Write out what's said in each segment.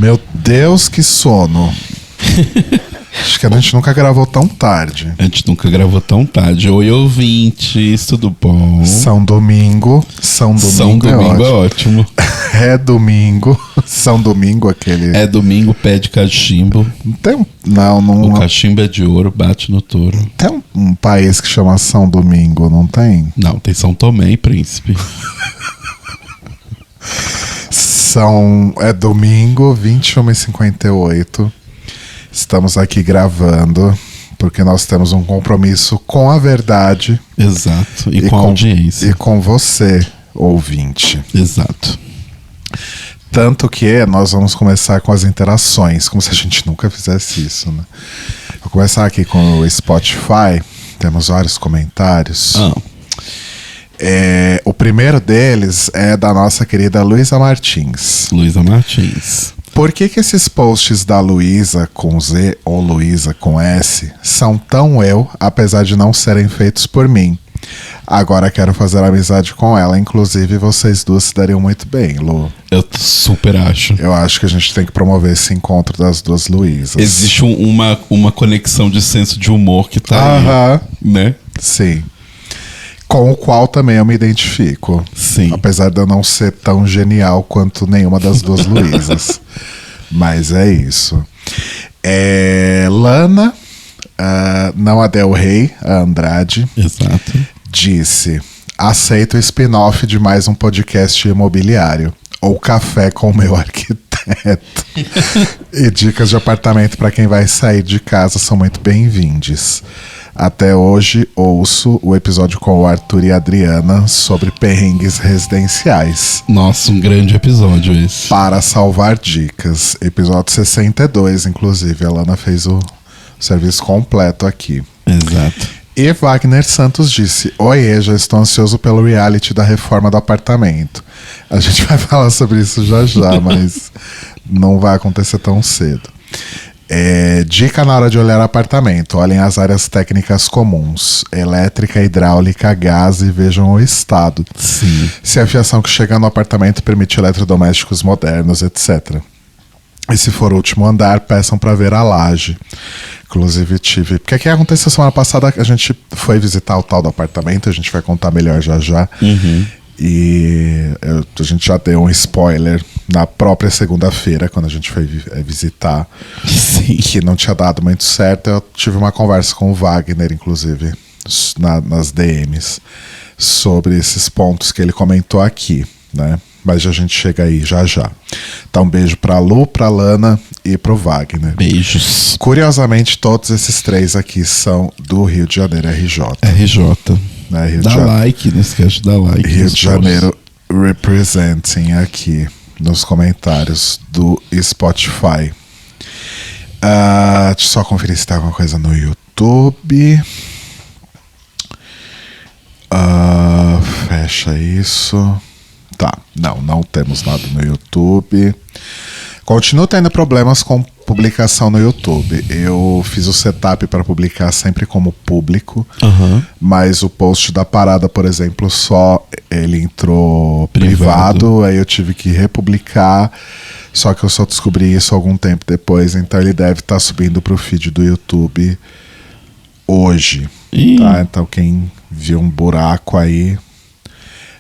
Meu Deus, que sono. Acho que a gente nunca gravou tão tarde. A gente nunca gravou tão tarde. Oi, ouvintes, tudo bom? São Domingo É ótimo. É domingo. São Domingo, aquele... É domingo, pé de cachimbo. Não. O cachimbo é de ouro, bate no touro. Tem um país que chama São Domingo, não tem? Não, tem São Tomé e Príncipe. É domingo, 21h58. Estamos aqui gravando porque nós temos um compromisso com a verdade. Exato, e com a audiência. E com você, ouvinte. Exato. Tanto que nós vamos começar com as interações, como se a gente nunca fizesse isso, né? Vou começar aqui com o Spotify. Temos vários comentários. O primeiro deles é da nossa querida Luísa Martins. Luísa Martins. Por que esses posts da Luísa com Z ou Luísa com S são tão eu, apesar de não serem feitos por mim? Agora quero fazer amizade com ela. Inclusive, vocês duas se dariam muito bem, Lu. Eu super acho. Eu acho que a gente tem que promover esse encontro das duas Luísas. Existe uma conexão de senso de humor que tá aí, né? Sim. Com o qual também eu me identifico. Sim. Apesar de eu não ser tão genial quanto nenhuma das duas Luísas. Mas é isso. Lana, não a Del Rey, a Andrade. Exato. Disse: aceito o spin-off de mais um podcast imobiliário. Ou café com o meu arquiteto. E dicas de apartamento para quem vai sair de casa são muito bem-vindes. Até hoje ouço o episódio com o Arthur e a Adriana sobre perrengues residenciais. Nossa, um grande episódio esse. Para salvar dicas. Episódio 62, inclusive. A Lana fez o serviço completo aqui. Exato. E Wagner Santos disse: oiê, já estou ansioso pelo reality da reforma do apartamento. A gente vai falar sobre isso já, mas não vai acontecer tão cedo. Dica na hora de olhar apartamento: olhem as áreas técnicas comuns, elétrica, hidráulica, gás, e vejam o estado. Sim. Se a fiação que chega no apartamento permite eletrodomésticos modernos, etc. E se for o último andar, peçam para ver a laje. Inclusive porque aqui aconteceu semana passada, a gente foi visitar o tal do apartamento, a gente vai contar melhor já. Uhum. E a gente já deu um spoiler na própria segunda-feira, quando a gente foi visitar. Sim. Que não tinha dado muito certo. Eu tive uma conversa com o Wagner, inclusive, nas DMs, sobre esses pontos que ele comentou aqui, né? Mas a gente chega aí já. Então, um beijo pra Lu, pra Lana e pro Wagner. Beijos. Curiosamente, todos esses três aqui são do Rio de Janeiro, RJ. Né? Dá like, não esquece de dar like. Rio de Janeiro representing aqui nos comentários do Spotify. Deixa eu só conferir se tem alguma coisa no YouTube. Fecha isso. Tá, não temos nada no YouTube. Continuo tendo problemas com publicação no YouTube. Eu fiz o setup para publicar sempre como público, mas o post da parada, por exemplo, só ele entrou privado, aí eu tive que republicar, só que eu só descobri isso algum tempo depois, então ele deve estar subindo para o feed do YouTube hoje. Tá? Então quem viu um buraco aí,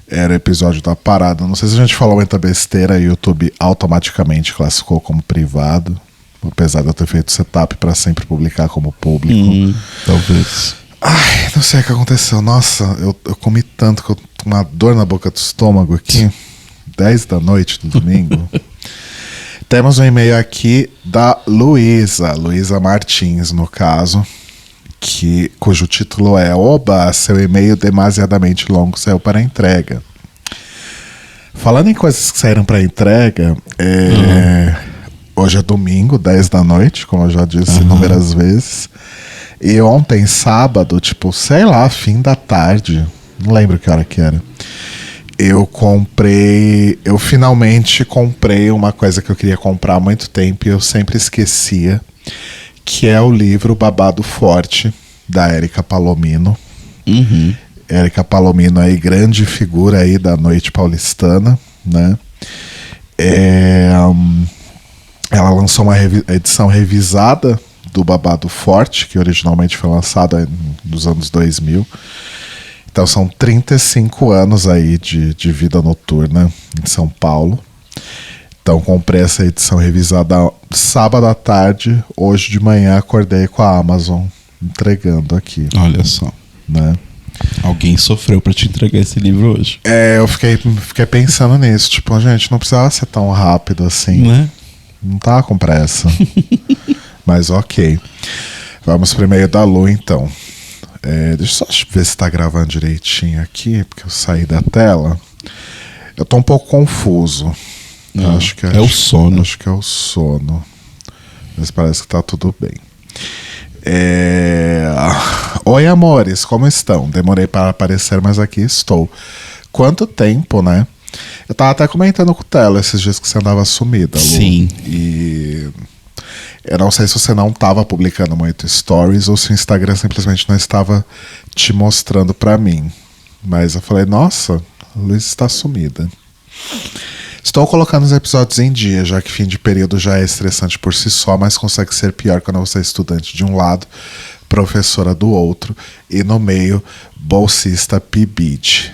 era o episódio da parada. Não sei se a gente falou muita besteira e o YouTube automaticamente classificou como privado, apesar de eu ter feito setup para sempre publicar como público. Talvez. Ai, não sei o que aconteceu. Nossa, eu comi tanto que eu tô com uma dor na boca do estômago aqui. 10 da noite do domingo. Temos um e-mail aqui da Luísa Martins, no caso, cujo título é: oba, seu e-mail demasiadamente longo saiu para entrega. Falando em coisas que saíram para entrega, hoje é domingo, 10 da noite, como eu já disse inúmeras vezes. E ontem, sábado, fim da tarde, não lembro que hora que era, eu finalmente comprei uma coisa que eu queria comprar há muito tempo e eu sempre esquecia, que é o livro Babado Forte, da Érica Palomino. Érica Palomino aí, grande figura aí da noite paulistana, né? Ela lançou uma edição revisada do Babado Forte, que originalmente foi lançada nos anos 2000. Então são 35 anos aí de vida noturna em São Paulo. Então comprei essa edição revisada sábado à tarde. Hoje de manhã acordei com a Amazon entregando aqui. Olha só. Né? Alguém sofreu pra te entregar esse livro hoje. Eu fiquei pensando nisso. Tipo, gente, não precisava ser tão rápido assim. Né? Não tava com pressa. Mas ok. Vamos pro e-mail da Lu, então. Deixa eu só ver se tá gravando direitinho aqui, porque eu saí da tela. Eu tô um pouco confuso. Acho que é o sono. Acho que é o sono. Mas parece que tá tudo bem. Oi, amores, como estão? Demorei para aparecer, mas aqui estou. Quanto tempo, né? Eu tava até comentando com o Telo esses dias que você andava sumida, Lu. Sim. E eu não sei se você não estava publicando muito stories ou se o Instagram simplesmente não estava te mostrando pra mim. Mas eu falei, nossa, a Luiz está sumida. Estou colocando os episódios em dia, já que fim de período já é estressante por si só, mas consegue ser pior quando você é estudante de um lado, professora do outro e no meio, bolsista PIBID.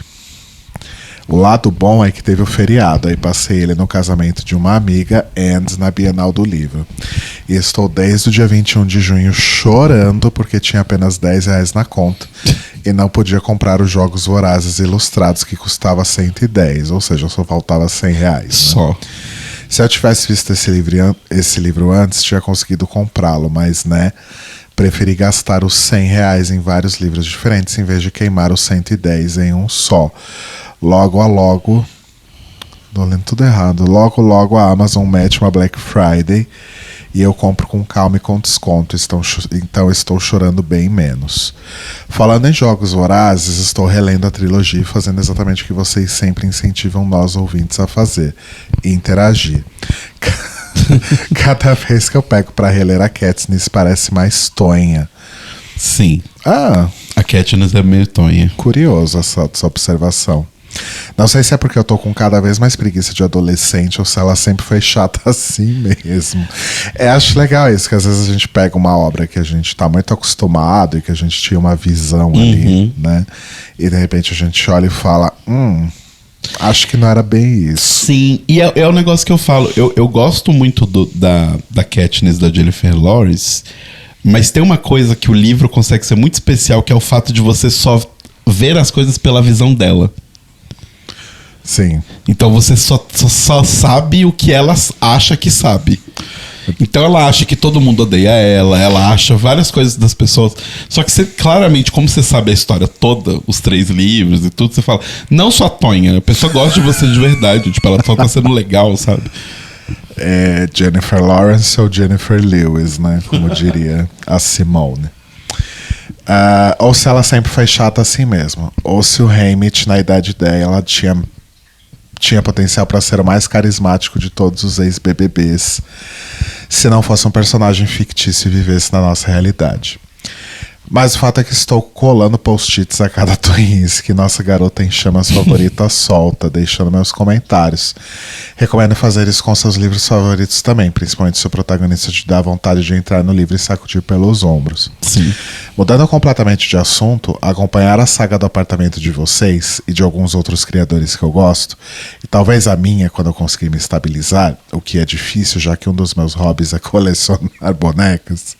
O lado bom é que teve o feriado, aí passei ele no casamento de uma amiga and na Bienal do Livro. E estou desde o dia 21 de junho chorando porque tinha apenas R$10 na conta e não podia comprar os Jogos Vorazes Ilustrados que custava 110, ou seja, só faltava R$100. Né? Só. Se eu tivesse visto esse livro antes, tinha conseguido comprá-lo, mas né, preferi gastar os R$100 em vários livros diferentes em vez de queimar os 110 em um só. Logo, tô lendo tudo errado. Logo a Amazon mete uma Black Friday e eu compro com calma e com desconto. Então estou chorando bem menos. Falando em Jogos Vorazes, estou relendo a trilogia e fazendo exatamente o que vocês sempre incentivam nós ouvintes a fazer: interagir. Cada vez que eu pego pra reler a Katniss parece mais tonha. Sim. A Katniss é meio tonha. Curioso essa observação. Não sei se é porque eu tô com cada vez mais preguiça de adolescente ou se ela sempre foi chata assim mesmo. Acho legal isso, que às vezes a gente pega uma obra que a gente tá muito acostumado e que a gente tinha uma visão ali, né? E de repente a gente olha e fala, acho que não era bem isso. Sim, e é o negócio que eu falo. Eu gosto muito da Katniss, da Jennifer Lawrence, mas tem uma coisa que o livro consegue ser muito especial, que é o fato de você só ver as coisas pela visão dela. Sim. Então você só sabe o que ela acha que sabe. Então ela acha que todo mundo odeia ela acha várias coisas das pessoas. Só que você, claramente, como você sabe a história toda, os 3 livros e tudo, você fala, não só tonha, a pessoa gosta de você de verdade. Tipo, ela só tá sendo legal, sabe? Jennifer Lawrence ou Jennifer Lewis, né? Como diria a Simone. Ou se ela sempre foi chata assim mesmo. Ou se o Haymitch, na idade dela, tinha potencial para ser o mais carismático de todos os ex-BBBs, se não fosse um personagem fictício e vivesse na nossa realidade. Mas o fato é que estou colando post-its a cada twins que nossa garota em chamas favorita solta, deixando meus comentários. Recomendo fazer isso com seus livros favoritos também, principalmente se o protagonista te dá vontade de entrar no livro e sacudir pelos ombros. Sim. Mudando completamente de assunto, acompanhar a saga do apartamento de vocês e de alguns outros criadores que eu gosto, e talvez a minha quando eu conseguir me estabilizar, o que é difícil já que um dos meus hobbies é colecionar bonecas,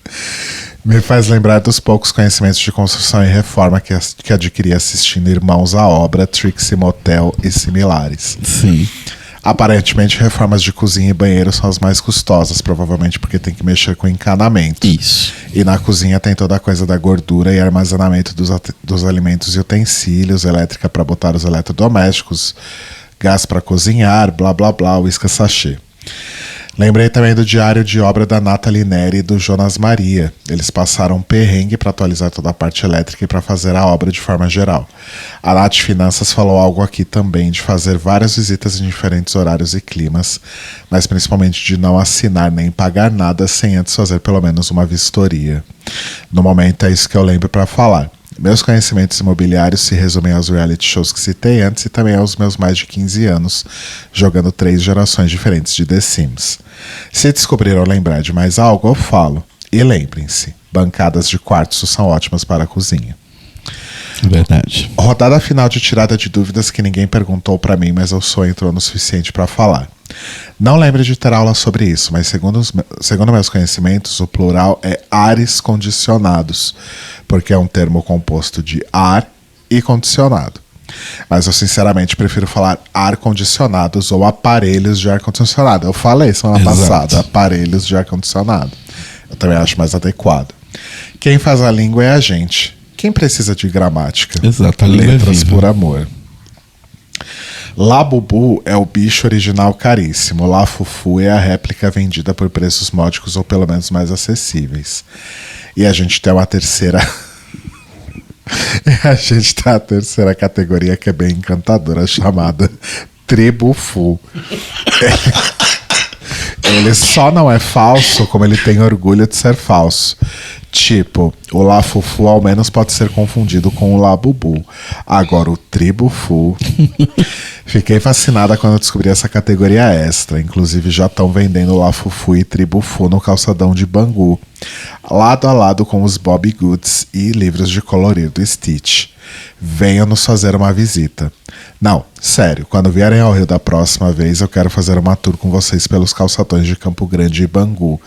me faz lembrar dos poucos conhecimentos de construção e reforma que adquiri assistindo Irmãos à Obra, Trixie Motel e similares. Sim. Aparentemente, reformas de cozinha e banheiro são as mais custosas, provavelmente porque tem que mexer com encanamento. Isso. E na cozinha tem toda a coisa da gordura e armazenamento dos alimentos e utensílios, elétrica para botar os eletrodomésticos, gás para cozinhar, blá blá blá, uísque sachê. Lembrei também do diário de obra da Nathalie Neri e do Jonas Maria. Eles passaram um perrengue para atualizar toda a parte elétrica e para fazer a obra de forma geral. A Nath Finanças falou algo aqui também de fazer várias visitas em diferentes horários e climas, mas principalmente de não assinar nem pagar nada sem antes fazer pelo menos uma vistoria. No momento é isso que eu lembro para falar. Meus conhecimentos imobiliários se resumem aos reality shows que citei antes e também aos meus mais de 15 anos jogando 3 gerações diferentes de The Sims. Se descobrir ou lembrar de mais algo, eu falo. E lembrem-se, bancadas de quartzo são ótimas para a cozinha. Verdade. Rodada final de tirada de dúvidas que ninguém perguntou pra mim, mas eu sou entrou no suficiente pra falar. Não lembro de ter aula sobre isso, mas segundo meus conhecimentos, o plural é ares condicionados, porque é um termo composto de ar e condicionado. Mas eu sinceramente prefiro falar ar-condicionados ou aparelhos de ar-condicionado. Eu falei semana passada, aparelhos de ar-condicionado. Eu também acho mais adequado. Quem faz a língua é a gente. Quem precisa de gramática? Exato, a língua Letras é por amor. Labubu é o bicho original caríssimo. Lafufu é a réplica vendida por preços módicos ou pelo menos mais acessíveis. E a gente tem uma terceira... a gente tem a terceira categoria que é bem encantadora, chamada Tribufu. Ele só não é falso como ele tem orgulho de ser falso. Tipo, o Lafufu ao menos pode ser confundido com o Labubu. Agora o Tribufu... Fiquei fascinada quando eu descobri essa categoria extra. Inclusive já estão vendendo Lafufu e Tribufu no calçadão de Bangu, lado a lado com os Bobbie Goods e livros de colorir do Stitch. Venham nos fazer uma visita. Não, sério, quando vierem ao Rio da próxima vez, eu quero fazer uma tour com vocês pelos calçadões de Campo Grande e Bangu,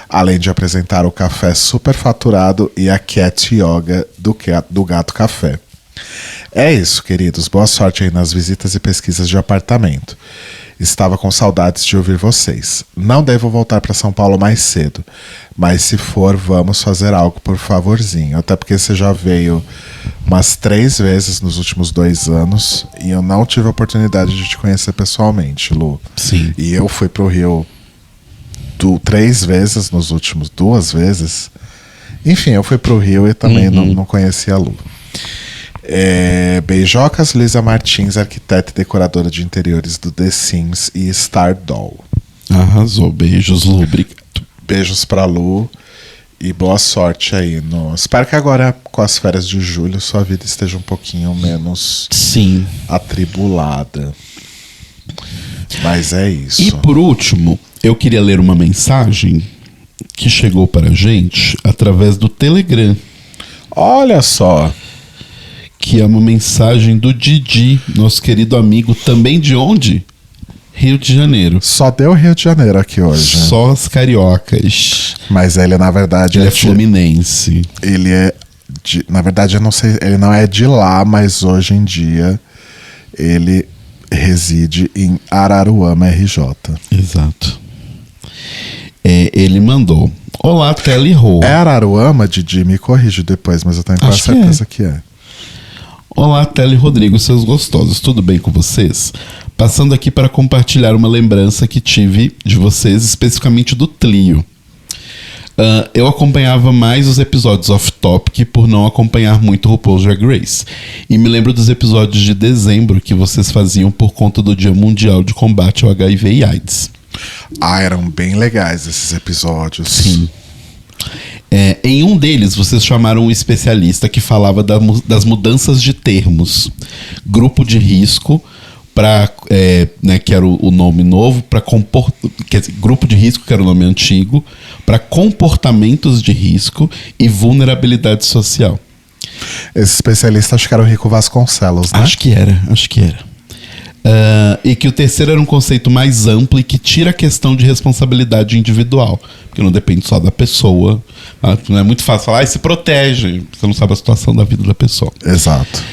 além de apresentar o café superfaturado e a Cat Yoga do Gato Café. É isso, queridos. Boa sorte aí nas visitas e pesquisas de apartamento. Estava com saudades de ouvir vocês. Não devo voltar para São Paulo mais cedo, mas se for, vamos fazer algo, por favorzinho. Até porque você já veio umas 3 vezes nos últimos 2 anos e eu não tive a oportunidade de te conhecer pessoalmente, Lu. Sim. E eu fui pro Rio 3 vezes nos últimos 2 vezes. Enfim, eu fui pro Rio e também não conheci a Lu. Beijocas, Luísa Martins, arquiteta e decoradora de interiores do The Sims e Star Doll. Arrasou, beijos, Lu, obrigado. Beijos pra Lu e boa sorte aí. Espero que agora, com as férias de julho, sua vida esteja um pouquinho menos atribulada. Mas é isso. E por último, eu queria ler uma mensagem que chegou para a gente através do Telegram. Olha só. Que é uma mensagem do Didi, nosso querido amigo, também de onde? Rio de Janeiro. Só deu Rio de Janeiro aqui hoje. Só as cariocas. Mas ele, na verdade... Ele é fluminense. Ele é... na verdade, eu não sei... Ele não é de lá, mas hoje em dia ele reside em Araruama, RJ. Exato. Ele mandou... Olá, Tele Rô. É Araruama, Didi? Me corrige depois, mas eu tenho quase certeza que é. Olá, Tele e Rodrigo, seus gostosos, tudo bem com vocês? Passando aqui para compartilhar uma lembrança que tive de vocês, especificamente do Tlio. Eu acompanhava mais os episódios off-topic por não acompanhar muito RuPaul's Drag Race. E me lembro dos episódios de dezembro que vocês faziam por conta do Dia Mundial de Combate ao HIV e AIDS. Eram bem legais esses episódios. Sim. Em um deles, vocês chamaram um especialista que falava das mudanças de termos. Grupo de risco, que era o nome novo, grupo de risco, que era o nome antigo, para comportamentos de risco e vulnerabilidade social. Esse especialista, acho que era o Rico Vasconcelos, né? Acho que era. E que o terceiro era um conceito mais amplo e que tira a questão de responsabilidade individual, porque não depende só da pessoa. Não é muito fácil falar, se protege, você não sabe a situação da vida da pessoa. Exato.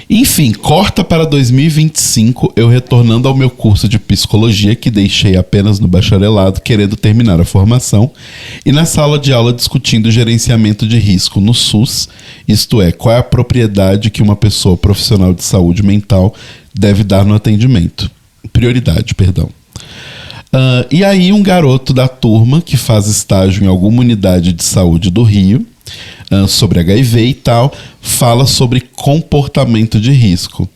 Enfim, corta para 2025, eu retornando ao meu curso de psicologia, que deixei apenas no bacharelado, querendo terminar a formação, e na sala de aula discutindo gerenciamento de risco no SUS, isto é, qual é a propriedade que uma pessoa profissional de saúde mental deve dar no atendimento. Prioridade, perdão. E aí um garoto da turma, que faz estágio em alguma unidade de saúde do Rio, sobre HIV e tal, fala sobre comportamento de risco.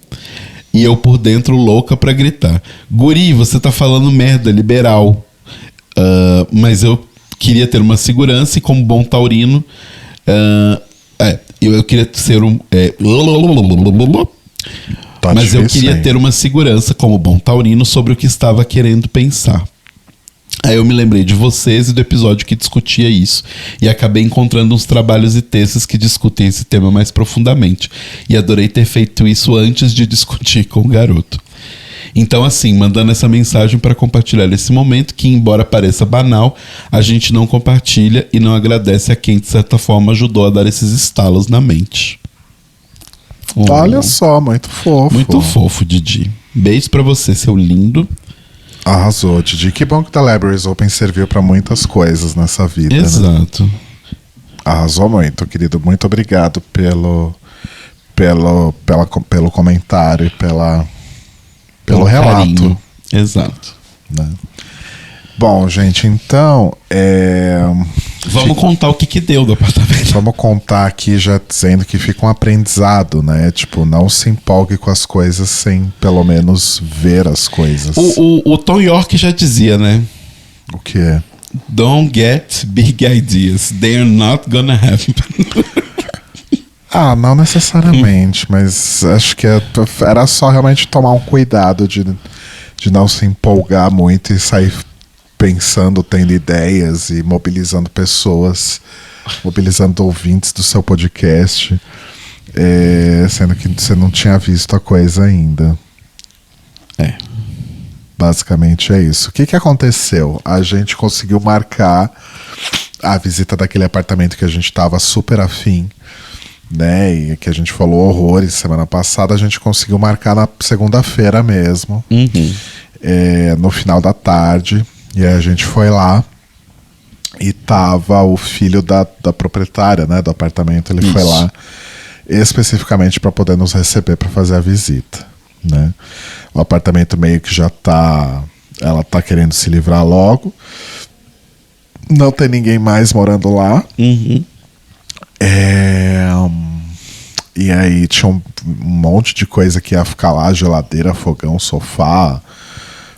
E eu por dentro louca pra gritar: Guri, você tá falando merda, liberal. Mas eu queria ter uma segurança e como bom taurino... eu queria ser um. Tá Mas eu difícil, queria hein? ter uma segurança como bom taurino sobre o que estava querendo pensar. Aí eu me lembrei de vocês e do episódio que discutia isso. E acabei encontrando uns trabalhos e textos que discutem esse tema mais profundamente. E adorei ter feito isso antes de discutir com o garoto. Então, assim, mandando essa mensagem para compartilhar esse momento que, embora pareça banal, a gente não compartilha e não agradece a quem, de certa forma, ajudou a dar esses estalos na mente. Olha só, muito fofo. Muito fofo, Didi. Beijo pra você, seu lindo. Arrasou, Didi. Que bom que The Libraries Open serviu pra muitas coisas nessa vida. Né? Exato. Arrasou muito, querido. Muito obrigado pelo comentário e pelo relato. Carinho. Exato. Né? Bom, gente, então Vamos contar o que deu do apartamento. vamos contar aqui já dizendo que fica um aprendizado, né? Tipo, não se empolgue com as coisas sem pelo menos ver as coisas. O Tom York já dizia, né? O que é? Don't get big ideas. They're not gonna happen. Ah, não necessariamente, mas acho que era só realmente tomar um cuidado de não se empolgar muito e sair pensando, tendo ideias e mobilizando pessoas, mobilizando ouvintes do seu podcast, sendo que você não tinha visto a coisa ainda. É. Basicamente é isso. O que aconteceu? A gente conseguiu marcar a visita daquele apartamento que a gente estava super afim, né? E que a gente falou horrores semana passada. A gente conseguiu marcar na segunda-feira mesmo, no final da tarde. E aí a gente foi lá e tava o filho da proprietária, né, do apartamento. Ele foi lá especificamente para poder nos receber para fazer a visita, né? O apartamento meio que já tá... Ela tá querendo se livrar logo. Não tem ninguém mais morando lá. E aí tinha um monte de coisa que ia ficar lá: geladeira, fogão, sofá,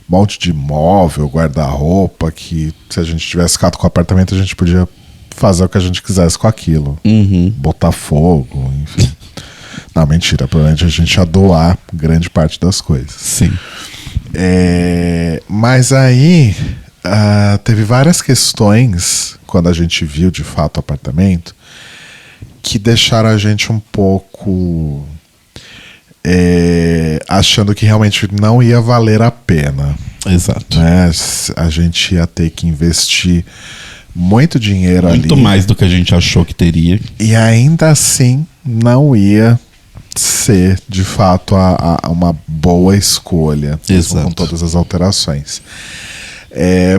um monte de móvel, guarda-roupa, que se a gente tivesse ficado com o apartamento a gente podia fazer o que a gente quisesse com aquilo. Botar fogo, enfim. Não, mentira, provavelmente a gente ia doar grande parte das coisas. Sim. Mas aí teve várias questões quando a gente viu de fato o apartamento que deixaram a gente um pouco achando que realmente não ia valer a pena. Exato. Né? A gente ia ter que investir muito dinheiro ali. Muito mais do que a gente achou que teria. E ainda assim não ia ser de fato uma boa escolha, mesmo com todas as alterações.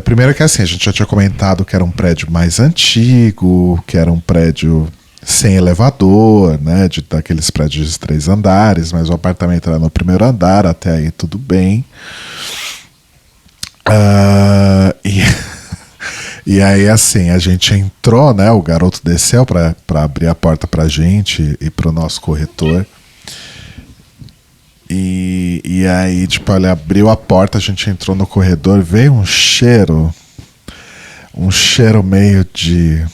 Primeiro que assim, a gente já tinha comentado que era um prédio mais antigo, que era um prédio sem elevador, né, daqueles prédios de 3 andares, mas o apartamento era no primeiro andar, até aí tudo bem. E aí assim, a gente entrou, né, o garoto desceu para abrir a porta pra gente e pro nosso corretor. E aí, tipo, ele abriu a porta, a gente entrou no corredor, veio um cheiro meio de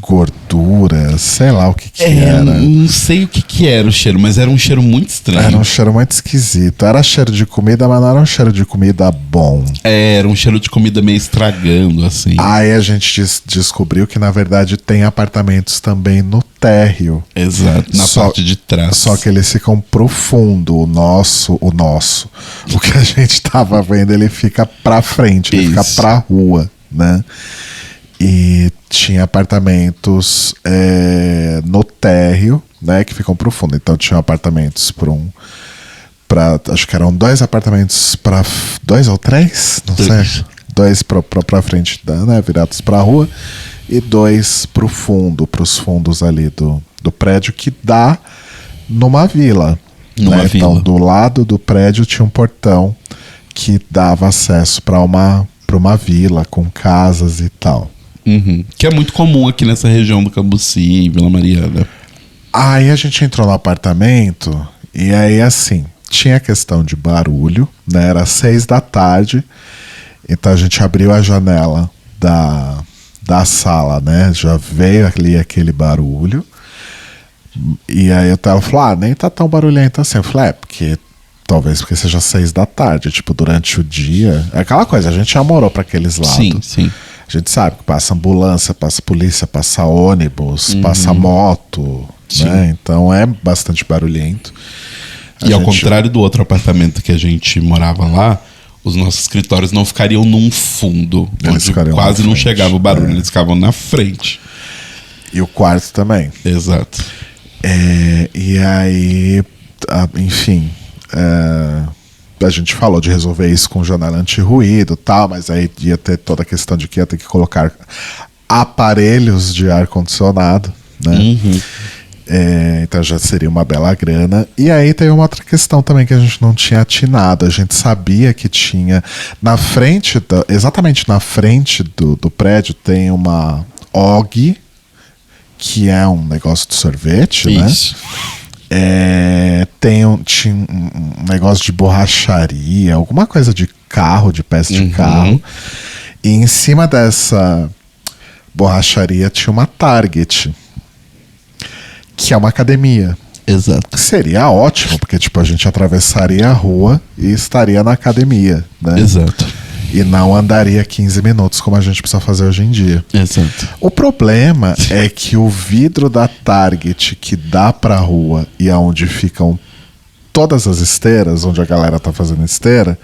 gordura, sei lá o que era. Não sei o que era o cheiro, mas era um cheiro muito estranho. Era um cheiro muito esquisito. Era cheiro de comida, mas não era um cheiro de comida bom. Era um cheiro de comida meio estragando, assim. Aí a gente descobriu que, na verdade, tem apartamentos também no térreo. Exato, na parte de trás. Só que eles ficam profundo. O nosso. O que a gente tava vendo, ele fica pra frente, ele fica pra rua, né? E tinha apartamentos no térreo, né, que ficam pro fundo. Então tinha apartamentos acho que eram 2 apartamentos para 2 ou 3, não sei. 2 pra frente, né, virados pra rua, e 2 pro fundo, pros fundos ali do prédio, que dá numa vila. Né? Então do lado do prédio tinha um portão que dava acesso para uma vila com casas e tal. Que é muito comum aqui nessa região do Cambuci, Vila Mariana. Aí a gente entrou no apartamento e aí assim, tinha questão de barulho, né? Era 6 da tarde, então a gente abriu a janela da sala, né? Já veio ali aquele barulho. E aí ela falou, nem tá tão barulhento assim. Eu falei, talvez porque seja 6 da tarde, tipo, durante o dia. É aquela coisa, a gente já morou pra aqueles lados. Sim, sim. A gente sabe que passa ambulância, passa polícia, passa ônibus, passa moto, né? Então é bastante barulhento. E ao contrário do outro apartamento que a gente morava lá, os nossos escritórios não ficariam num fundo, Eles onde quase não frente, chegava o barulho, eles ficavam na frente. E o quarto também. Exato. E aí, enfim, a gente falou de resolver isso com janela anti-ruído e tal, mas aí ia ter toda a questão de que ia ter que colocar aparelhos de ar-condicionado, né? Então já seria uma bela grana. E aí tem uma outra questão também que a gente não tinha atinado. A gente sabia que tinha na frente, exatamente na frente do prédio, tem uma OG, que é um negócio de sorvete, Isso. né? Tinha um negócio de borracharia, alguma coisa de carro, de peça de carro. E em cima dessa borracharia tinha uma Target, que é uma academia. Exato. Seria ótimo, porque tipo, a gente atravessaria a rua e estaria na academia, né? Exato. E não andaria 15 minutos como a gente precisa fazer hoje em dia. Exato. O problema é que o vidro da Target que dá pra rua e aonde ficam todas as esteiras, onde a galera tá fazendo esteira,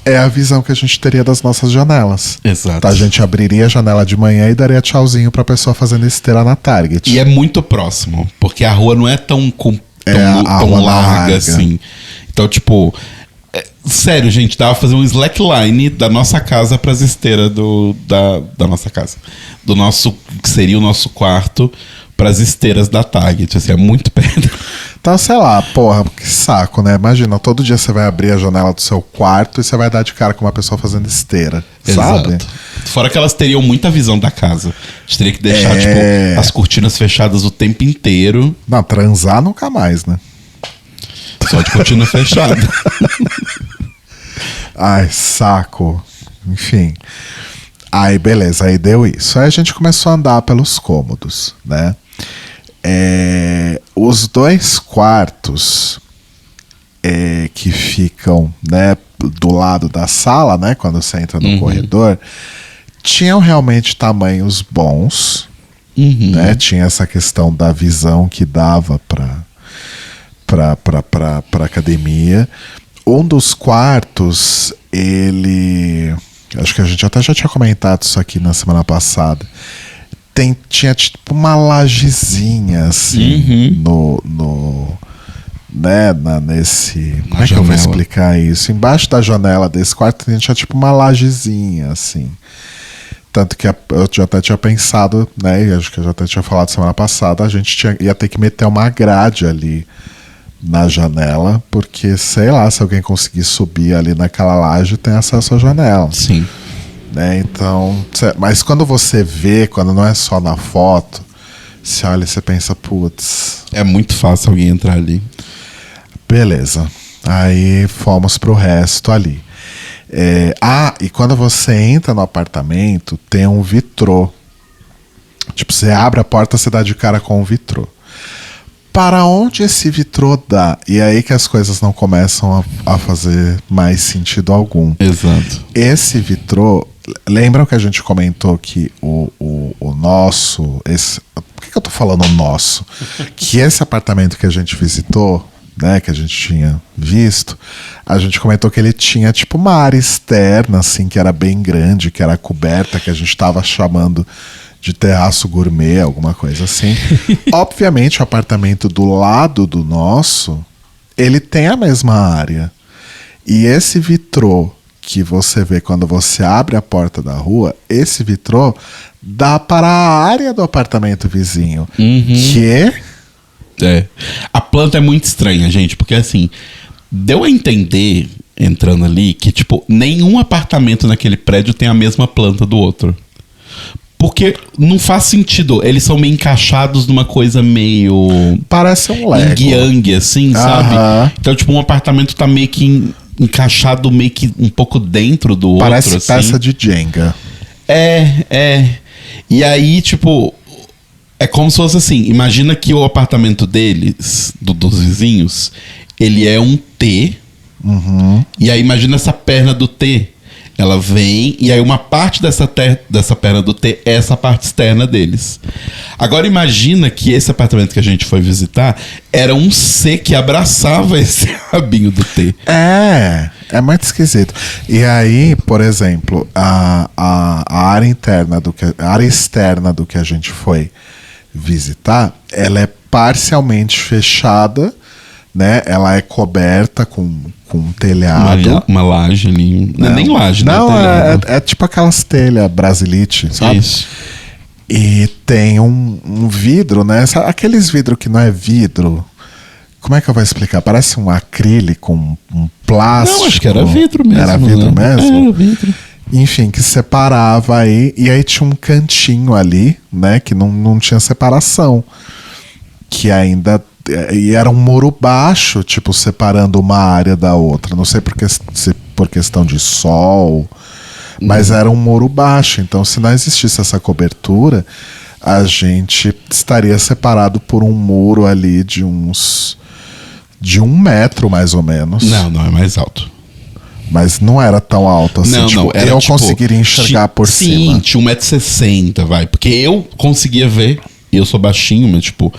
é a visão que a gente teria das nossas janelas. Exato. Tá, a gente abriria a janela de manhã e daria tchauzinho pra pessoa fazendo esteira na Target. E é muito próximo, porque a rua não é tão rua larga assim. Então, tipo, sério, gente, dava pra fazer um slackline da nossa casa pras esteiras da nossa casa. Do nosso, que seria o nosso quarto, pras esteiras da Target. Assim, é muito perto. Então, sei lá, porra, que saco, né? Imagina, todo dia você vai abrir a janela do seu quarto e você vai dar de cara com uma pessoa fazendo esteira, sabe? Exato. Fora que elas teriam muita visão da casa. A gente teria que deixar, tipo, as cortinas fechadas o tempo inteiro. Não, transar nunca mais, né? Só de cortina fechada. Ai, saco. Enfim. Aí, beleza, aí deu isso. Aí a gente começou a andar pelos cômodos, né? Os 2 quartos que ficam, né, do lado da sala, né, quando você entra no corredor, tinham realmente tamanhos bons, né? Tinha essa questão da visão que dava pra academia. Um dos quartos, acho que a gente até já tinha comentado isso aqui na semana passada. Tinha tipo uma lajezinha assim nesse. Como é que eu vou explicar isso? Embaixo da janela desse quarto tinha tipo uma lajezinha assim. Tanto que eu já até tinha pensado, né? E acho que eu já até tinha falado semana passada, a gente ia ter que meter uma grade ali na janela, porque sei lá, se alguém conseguir subir ali naquela laje, tem acesso à janela. Sim. Né? Então, mas quando você vê, quando não é só na foto, você olha e você pensa, putz. É muito fácil alguém entrar ali. Beleza. Aí fomos pro resto ali. E quando você entra no apartamento, tem um vitrô. Tipo, você abre a porta, você dá de cara com um vitrô. Para onde esse vitrô dá? E é aí que as coisas não começam a fazer mais sentido algum. Exato. Esse vitrô, lembram que a gente comentou que o nosso... Por que eu tô falando nosso? Que esse apartamento que a gente visitou, né, que a gente tinha visto, a gente comentou que ele tinha tipo uma área externa, assim, que era bem grande, que era coberta, que a gente tava chamando de terraço gourmet, alguma coisa assim. Obviamente, o apartamento do lado do nosso, ele tem a mesma área. E esse vitrô que você vê quando você abre a porta da rua, esse vitrô dá para a área do apartamento vizinho. Que... A planta é muito estranha, gente, porque assim, deu a entender, entrando ali, que tipo, nenhum apartamento naquele prédio tem a mesma planta do outro. Porque não faz sentido. Eles são meio encaixados numa coisa meio... Parece um Lego. Yin-yang, assim, sabe? Então, tipo, um apartamento tá meio que encaixado meio que um pouco dentro do Parece outro, assim. peça de Jenga. E aí, tipo... É como se fosse assim, imagina que o apartamento deles, dos vizinhos, ele é um T. E aí imagina essa perna do T. Ela vem e aí uma parte dessa perna do T é essa parte externa deles. Agora imagina que esse apartamento que a gente foi visitar era um C que abraçava esse rabinho do T. É muito esquisito. E aí, por exemplo, a área a área externa do que a gente foi visitar, ela é parcialmente fechada, né? Ela é coberta com um telhado. Uma laje ali. Não é nem laje, né? Não, é tipo aquelas telhas brasilite, sabe? Isso. E tem um vidro, né? Aqueles vidros que não é vidro. Como é que eu vou explicar? Parece um acrílico, um plástico. Não, acho que era vidro mesmo. Era vidro mesmo? Era vidro. Enfim, que separava aí. E aí tinha um cantinho ali, né? Que não tinha separação. Que ainda... E era um muro baixo, tipo, separando uma área da outra. Não sei se por questão de sol, mas era um muro baixo. Então, se não existisse essa cobertura, a gente estaria separado por um muro ali de 1 metro, mais ou menos. Não é mais alto. Mas não era tão alto assim. Não, era, eu tipo, conseguiria enxergar por cima. Sim, tinha 1,60 m, vai. Porque eu conseguia ver, eu sou baixinho, mas tipo...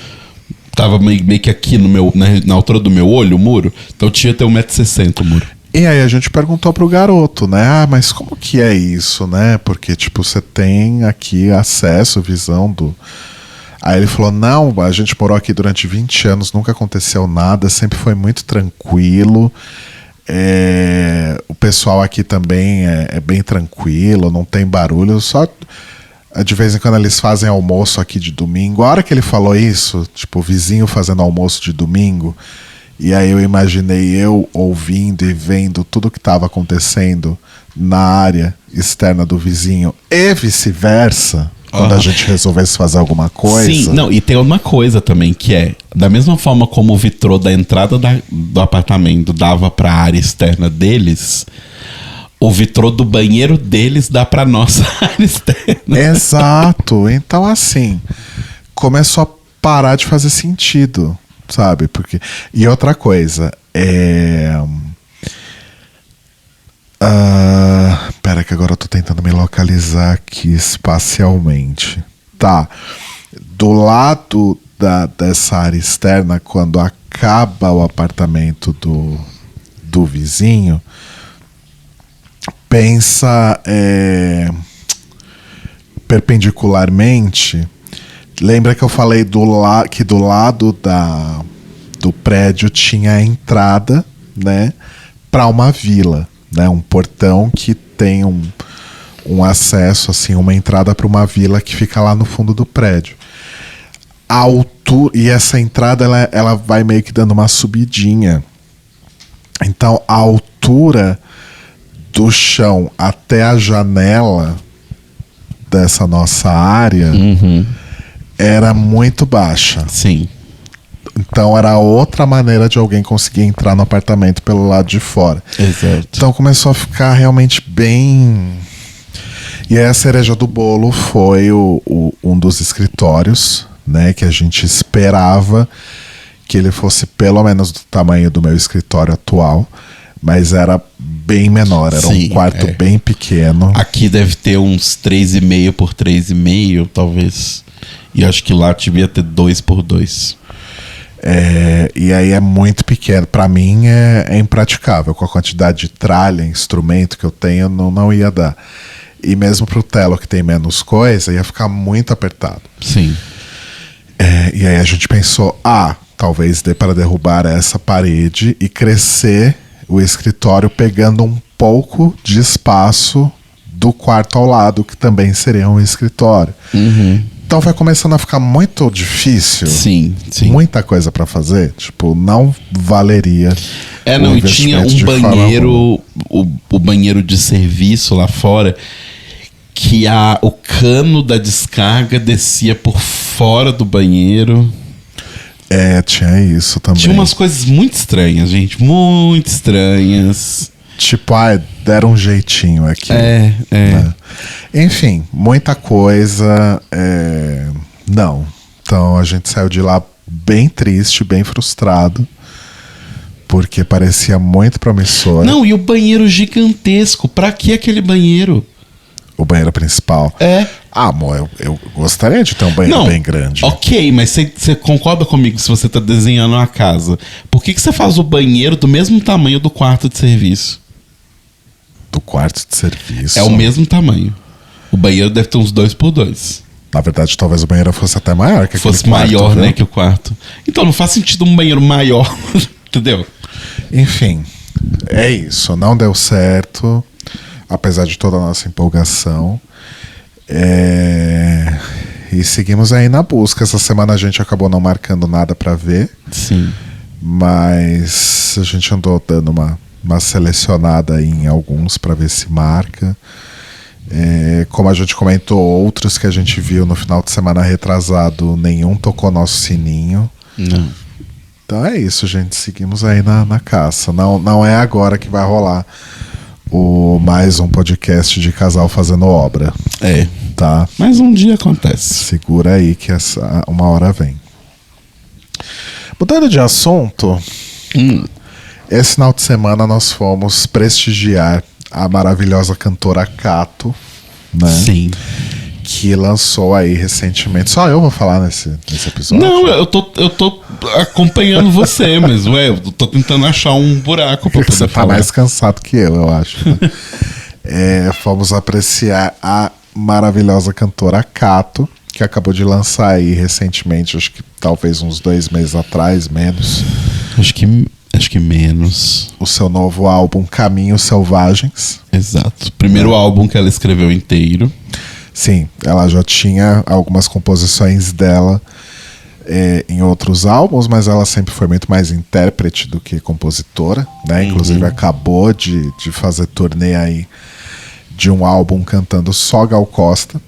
Tava meio que aqui na altura do meu olho, o muro. Então tinha até 1,60 m o muro. E aí a gente perguntou pro garoto, né? Ah, mas como que é isso, né? Porque, tipo, você tem aqui acesso, visão do... Aí ele falou, não, a gente morou aqui durante 20 anos, nunca aconteceu nada, sempre foi muito tranquilo. O pessoal aqui também é bem tranquilo, não tem barulho, só... De vez em quando eles fazem almoço aqui de domingo. A hora que ele falou isso, tipo, o vizinho fazendo almoço de domingo, e aí eu imaginei eu ouvindo e vendo tudo que estava acontecendo na área externa do vizinho e vice-versa, quando a gente resolvesse fazer alguma coisa. Sim, não, e tem uma coisa também, que é, da mesma forma como o vitrô da entrada do apartamento dava para a área externa deles... O vitrô do banheiro deles dá pra nossa área externa. Exato. Então, assim, começou a parar de fazer sentido, sabe? E outra coisa, pera que agora eu tô tentando me localizar aqui espacialmente. Tá. Do lado dessa área externa, quando acaba o apartamento do vizinho... Pensa perpendicularmente. Lembra que eu falei que do lado do prédio tinha a entrada, né, para uma vila, né, um portão que tem um acesso, assim, uma entrada para uma vila que fica lá no fundo do prédio. A altura, e essa entrada ela vai meio que dando uma subidinha. Então a altura do chão até a janela dessa nossa área era muito baixa. Sim. Então era outra maneira de alguém conseguir entrar no apartamento pelo lado de fora. Exato. Então começou a ficar realmente bem... E aí a cereja do bolo foi um dos escritórios, né, que a gente esperava que ele fosse pelo menos do tamanho do meu escritório atual, mas era bem menor, era um quarto bem pequeno. Aqui deve ter uns 3,5 por 3,5, talvez. E acho que lá devia ter 2 por 2. E aí é muito pequeno. Pra mim é impraticável. Com a quantidade de tralha, instrumento que eu tenho, não ia dar. E mesmo pro Telo, que tem menos coisa, ia ficar muito apertado. Sim. E aí a gente pensou, talvez dê para derrubar essa parede e crescer o escritório pegando um pouco de espaço do quarto ao lado, que também seria um escritório. Então vai começando a ficar muito difícil. Sim. Muita coisa para fazer. Tipo, não valeria. Não, e tinha um banheiro, o banheiro de serviço lá fora, que o cano da descarga descia por fora do banheiro. Tinha isso também. Tinha umas coisas muito estranhas, gente. Muito estranhas. Tipo, deram um jeitinho aqui. Né? Enfim, muita coisa. Não. Então a gente saiu de lá bem triste, bem frustrado, porque parecia muito promissor. Não, e o banheiro gigantesco. Pra que aquele banheiro? O banheiro principal. É. Ah, amor, eu gostaria de ter um banheiro bem grande. Ok, mas você concorda comigo se você tá desenhando uma casa? Por que você faz o banheiro do mesmo tamanho do quarto de serviço? Do quarto de serviço? É o mesmo tamanho. O banheiro deve ter uns 2x2. Na verdade, talvez o banheiro fosse até maior que aquele fosse quarto, maior, viu? né, que o quarto. Então não faz sentido um banheiro maior, entendeu? Enfim, é isso. Não deu certo, apesar de toda a nossa empolgação. E seguimos aí na busca. Essa semana a gente acabou não marcando nada pra ver. Sim. Mas a gente andou dando uma selecionada aí em alguns pra ver se marca. Como a gente comentou, outros que a gente viu no final de semana retrasado, nenhum tocou nosso sininho. Não. Então é isso, gente. Seguimos aí na caça. Não é agora que vai rolar mais um podcast de casal fazendo obra. Tá? Mas um dia acontece. Segura aí que uma hora vem. Mudando de assunto, esse final de semana nós fomos prestigiar a maravilhosa cantora Cato, né? Sim. Que lançou aí recentemente. Só eu vou falar nesse episódio. Não, eu tô acompanhando você, mas eu tô tentando achar um buraco pra poder Você tá falar. mais cansado que eu acho. Né? Fomos apreciar a maravilhosa cantora Cato, que acabou de lançar aí recentemente, acho que talvez uns 2 meses atrás, menos. Acho que menos. O seu novo álbum Caminhos Selvagens. Exato. Primeiro álbum que ela escreveu inteiro. Sim, ela já tinha algumas composições dela em outros álbuns, mas ela sempre foi muito mais intérprete do que compositora, né? Inclusive acabou de fazer turnê aí de um álbum cantando só Gal Costa,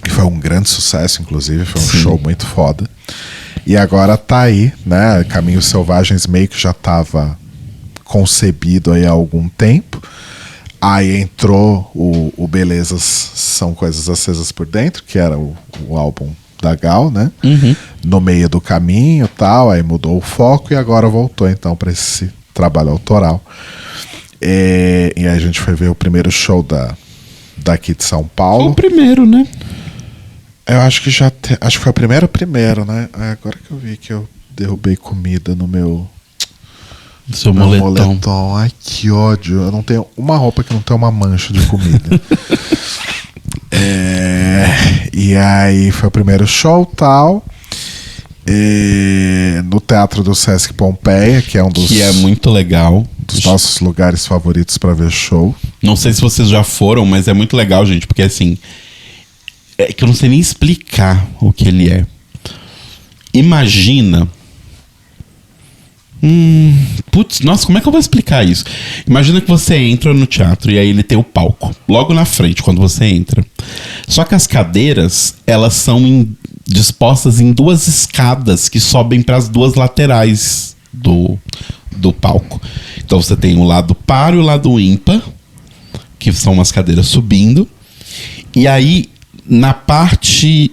que foi um grande sucesso, inclusive, foi um show muito foda. E agora tá aí, né? Caminhos Selvagens meio que já tava concebido aí há algum tempo. Aí entrou o Belezas São Coisas Acesas por Dentro, que era o álbum da Gal, né? No meio do caminho e tal, aí mudou o foco e agora voltou então para esse trabalho autoral. E aí a gente foi ver o primeiro show daqui de São Paulo. O primeiro, né? Eu acho que acho que foi o primeiro, né? Agora que eu vi que eu derrubei comida no meu Seu moletom. Ai, que ódio. Eu não tenho uma roupa que não tem uma mancha de comida. E aí foi o primeiro show tal. No Teatro do Sesc Pompeia, que é um dos... Que é muito legal. Dos nossos lugares favoritos pra ver show. Não sei se vocês já foram, mas é muito legal, gente, porque assim... É que eu não sei nem explicar o que ele é. Imagina... Putz, nossa, como é que eu vou explicar isso? Imagina que você entra no teatro e aí ele tem o palco logo na frente quando você entra. Só que as cadeiras, elas são dispostas em 2 escadas que sobem para as 2 laterais do palco. Então você tem o lado par e o lado ímpar, que são umas cadeiras subindo. E aí, na parte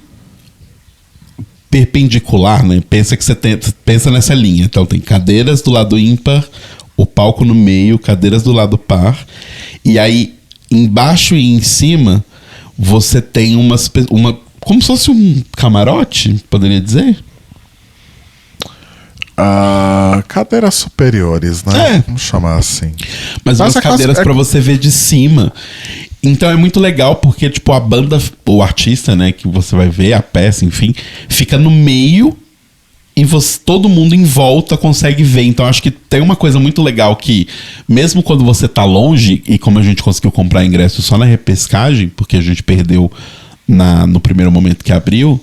perpendicular, né? Pensa nessa linha. Então tem cadeiras do lado ímpar, o palco no meio, cadeiras do lado par. E aí, embaixo e em cima, você tem como se fosse um camarote, poderia dizer? Cadeiras superiores, né? Vamos chamar assim. Mas umas cadeiras pra você ver de cima. Então é muito legal porque, tipo, a banda, o artista, né, que você vai ver, a peça, enfim, fica no meio e todo mundo em volta consegue ver. Então acho que tem uma coisa muito legal que, mesmo quando você tá longe, e como a gente conseguiu comprar ingresso só na repescagem, porque a gente perdeu no primeiro momento que abriu,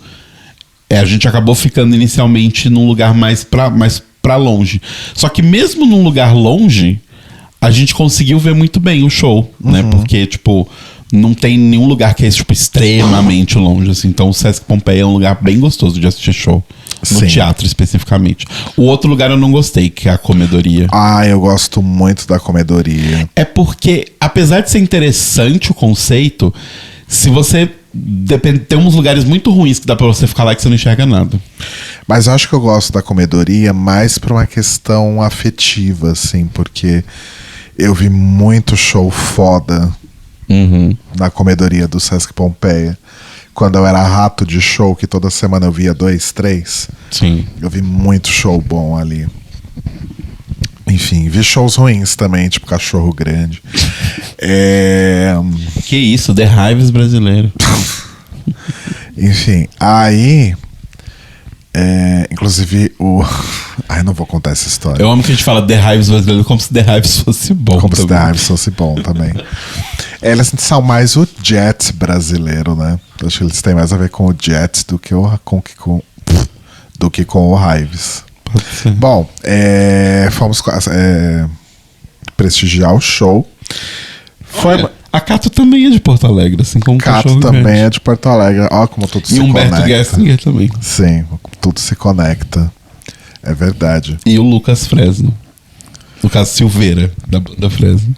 a gente acabou ficando inicialmente num lugar mais pra longe. Só que mesmo num lugar longe, a gente conseguiu ver muito bem o show, né? Porque, tipo, não tem nenhum lugar que é, tipo, extremamente longe, assim. Então o Sesc Pompeia é um lugar bem gostoso de assistir show. No teatro, especificamente. O outro lugar eu não gostei, que é a Comedoria. Eu gosto muito da Comedoria. É porque, apesar de ser interessante o conceito, Se você... tem uns lugares muito ruins que dá pra você ficar lá que você não enxerga nada. Mas eu acho que eu gosto da comedoria mais por uma questão afetiva, assim, porque eu vi muito show foda na comedoria do Sesc Pompeia. Quando eu era rato de show, que toda semana eu via 2, 3. Sim. Eu vi muito show bom ali. Enfim, vi shows ruins também, tipo Cachorro Grande. Que isso, The Hives brasileiro. Enfim, aí... inclusive o... Ai, não vou contar essa história. Eu amo que a gente fala The Hives brasileiro como se The Hives fosse bom. Como também. se The Hives fosse bom também. Eles são mais o Jet brasileiro, né? Acho que eles têm mais a ver com o Jet do que com o Hives. Bom, fomos prestigiar o show. A Cato também é de Porto Alegre, assim como o Cato Cachorro também Grande. é de Porto Alegre. Ó, como tudo se E Humberto conecta. Gessinger também. Sim, tudo se conecta. É verdade. E o Lucas Fresno. Lucas Silveira, da Fresno.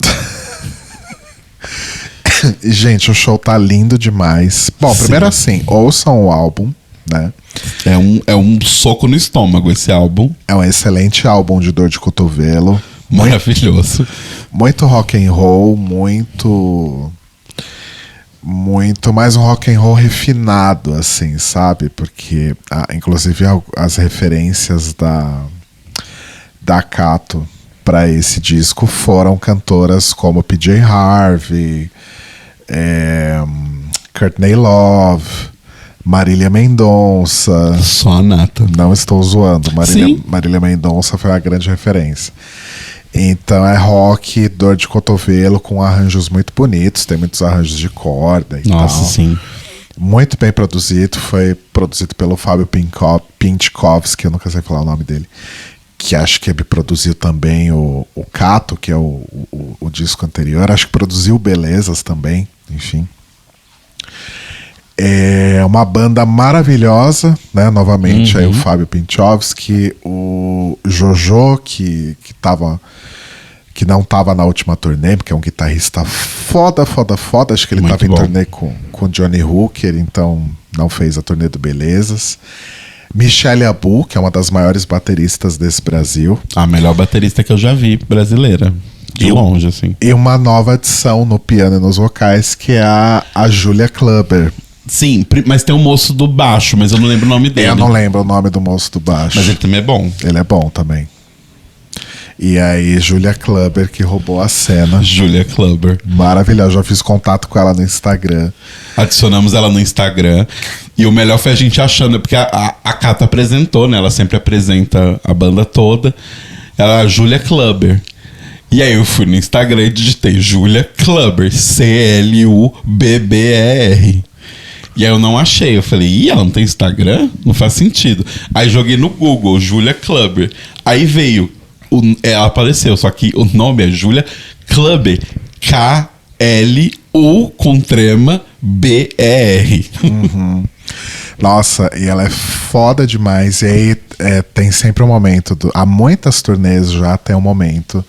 E, gente, o show tá lindo demais. Bom, primeiro assim, ouçam o álbum, né? É um soco no estômago esse álbum. É um excelente álbum de dor de cotovelo. Maravilhoso. Muito rock and roll, muito mais um rock and roll refinado, assim, sabe? Porque, inclusive, as referências da Cato para esse disco foram cantoras como PJ Harvey, Courtney Love, Marília Mendonça. Só a nata. Não estou zoando. Marília Mendonça foi uma grande referência. Então é rock, dor de cotovelo, com arranjos muito bonitos. Tem muitos arranjos de corda e Nossa, tal. sim. Muito bem produzido. Foi produzido pelo Fábio Pinchkovski, eu nunca sei falar o nome dele. Que acho que ele produziu também o Cato, que é o disco anterior. Acho que produziu Belezas também, enfim. É uma banda maravilhosa, né? Novamente aí o Fábio Pinchkovski, o Jojo, que não tava na última turnê, porque é um guitarrista foda. Acho que ele Muito tava bom. em turnê com Johnny Hooker, então não fez a turnê do Belezas. Michelle Abu, que é uma das maiores bateristas desse Brasil. A melhor baterista que eu já vi brasileira. De longe, assim. E uma nova adição no piano e nos vocais, que é a Julia Clubber. Sim, mas tem um moço do baixo, mas eu não lembro o nome dele. Eu não lembro o nome do moço do baixo. Mas ele também é bom. Ele é bom também. E aí, Julia Clubber, que roubou a cena. Julia Clubber. Maravilhosa. Já fiz contato com ela no Instagram. Adicionamos ela no Instagram. E o melhor foi a gente achando, porque a Cata apresentou, né? Ela sempre apresenta a banda toda. Ela é a Julia Clubber. E aí eu fui no Instagram e digitei Julia Clubber. Clubber. E aí eu não achei. Eu falei, ih, ela não tem Instagram? Não faz sentido. Aí joguei no Google, Julia Clubber. Aí veio, ela apareceu, só que o nome é Julia Clubber. K-L-U com trema B-E-R. Nossa, e ela é foda demais. E aí tem sempre um momento. Há muitas turnês já tem um momento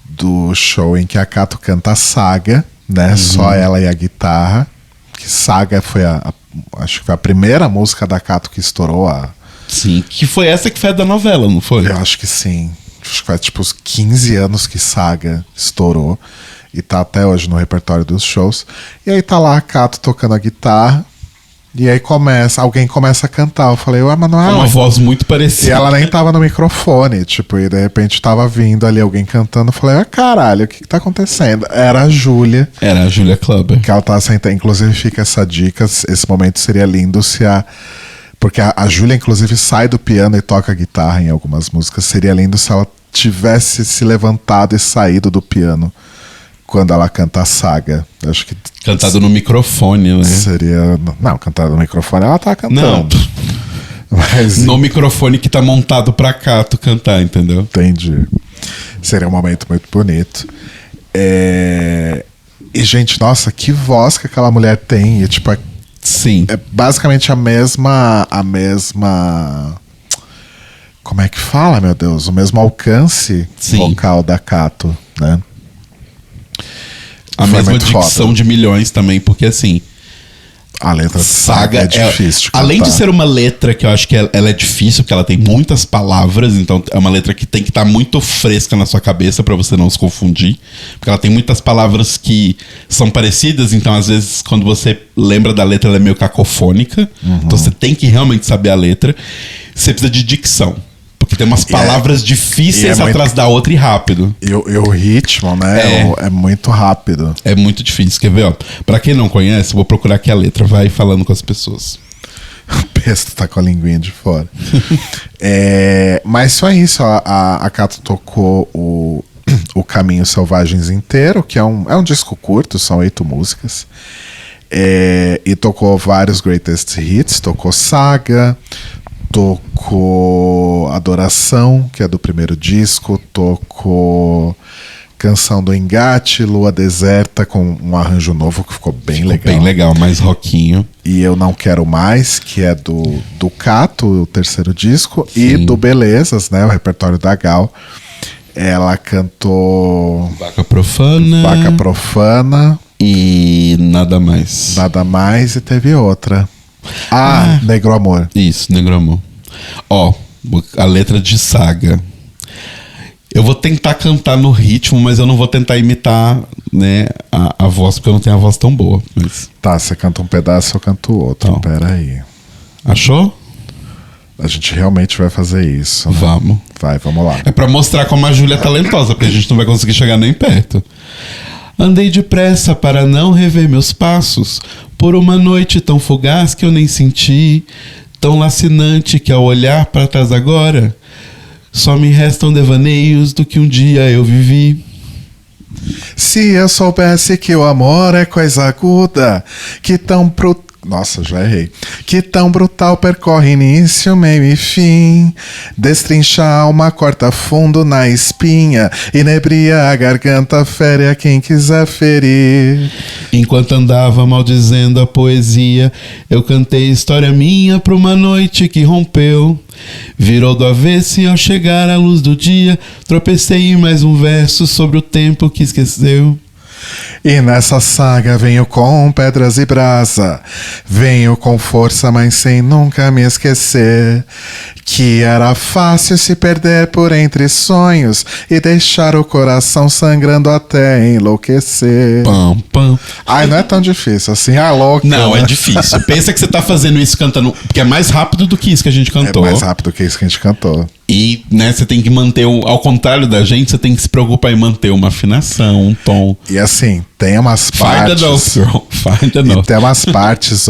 do show em que a Cato canta Saga, né? Só ela e a guitarra. Que Saga foi acho que foi a primeira música da Cato que estourou Sim, que foi essa que foi a da novela, não foi? Eu acho que sim. Acho que faz tipo uns 15 anos que Saga estourou. E tá até hoje no repertório dos shows. E aí tá lá a Cato tocando a guitarra. E aí alguém começa a cantar. Eu falei, ué, mas não é Uma voz muito E parecida. ela nem tava no microfone, tipo, e de repente tava vindo ali alguém cantando. Eu falei, caralho, o que tá acontecendo? Era a Júlia. Era a Julia Clubber. Que ela tava sentando. Inclusive fica essa dica, esse momento seria lindo se porque a Júlia, inclusive, sai do piano e toca guitarra em algumas músicas. Seria lindo se ela tivesse se levantado e saído do piano quando ela canta a Saga. Acho que Cantado no microfone, né? seria... Não, cantado no microfone ela tá cantando. Não. Mas No microfone que tá montado pra cá, tu cantar, entendeu? entendi. Seria um momento muito bonito. E, gente, nossa, que voz que aquela mulher tem. E, tipo, Sim. é basicamente a mesma. Como é que fala, meu Deus? O mesmo alcance Sim. vocal da Cato, né? A Foi mesma muito dicção foda. de Milhões também, porque assim, A letra de Saga é difícil de além de cantar. ser uma letra que eu acho que ela é difícil, porque ela tem muitas palavras, então é uma letra que tem que estar muito fresca na sua cabeça pra você não se confundir, porque ela tem muitas palavras que são parecidas, então às vezes quando você lembra da letra ela é meio cacofônica, então você tem que realmente saber a letra. Você precisa de dicção, porque tem umas palavras difíceis atrás da outra e rápido. E o ritmo, né? É muito rápido. É muito difícil. Quer ver, ó? Pra quem não conhece, eu vou procurar aqui a letra. Vai falando com as pessoas. O Pesto tá com a linguinha de fora. Mas só isso. A Cato tocou o Caminho Selvagens inteiro, que é um disco curto, são 8 músicas. E tocou vários greatest hits. Tocou Saga, tocou Adoração, que é do primeiro disco, tocou Canção do Engate, Lua Deserta, com um arranjo novo que ficou bem legal. Bem legal, mais rockinho. E Eu Não Quero Mais, que é do Cato, o terceiro disco, Sim. e do Belezas, né, o repertório da Gal. Ela cantou Vaca Profana. Vaca Profana. E Nada Mais. Nada Mais, e teve outra. Negro Amor. Isso, Negro Amor. Ó, a letra de Saga. Eu vou tentar cantar no ritmo, mas eu não vou tentar imitar, né, a voz, porque eu não tenho a voz tão boa. Mas... Tá, você canta um pedaço, eu canto outro. Então. Pera aí. Achou? A gente realmente vai fazer isso, né? Vamos. Vamos lá. É pra mostrar como a Júlia é talentosa, porque a gente não vai conseguir chegar nem perto. Andei depressa para não rever meus passos, por uma noite tão fugaz que eu nem senti, tão lacinante que ao olhar para trás agora, só me restam devaneios do que um dia eu vivi. Se eu soubesse que o amor é coisa aguda, que tão Nossa, já errei. Que tão brutal percorre início, meio e fim. Destrincha a alma, corta fundo na espinha. Inebria a garganta, fere a quem quiser ferir. Enquanto andava maldizendo a poesia, eu cantei história minha pra uma noite que rompeu. Virou do avesso e ao chegar à luz do dia, tropecei em mais um verso sobre o tempo que esqueceu. E nessa saga venho com pedras e brasa, venho com força, mas sem nunca me esquecer que era fácil se perder por entre sonhos e deixar o coração sangrando até enlouquecer. Pam, pam. Ai, não é tão difícil assim, louca. Não, né? é difícil. Pensa que você tá fazendo isso cantando, porque é mais rápido do que isso que a gente cantou. É mais rápido que isso que a gente cantou. E, né, você tem que manter, ao contrário da gente, você tem que se preocupar em manter uma afinação, um tom. E assim, tem umas Find partes... the notes, girl. Find the E notes. tem umas partes,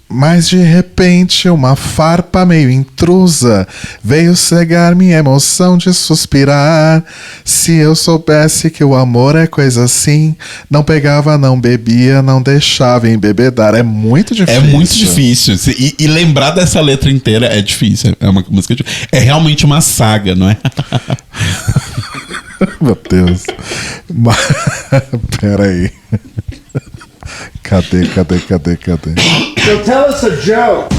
mas de repente uma farpa meio intrusa veio cegar minha emoção de suspirar. Se eu soubesse que o amor é coisa assim, não pegava, não bebia, não deixava embebedar. É muito difícil. É muito difícil. E lembrar dessa letra inteira é difícil. É uma música difícil. É realmente uma saga, não é? Meu Deus. Pera aí. Cadê? So tell us a joke.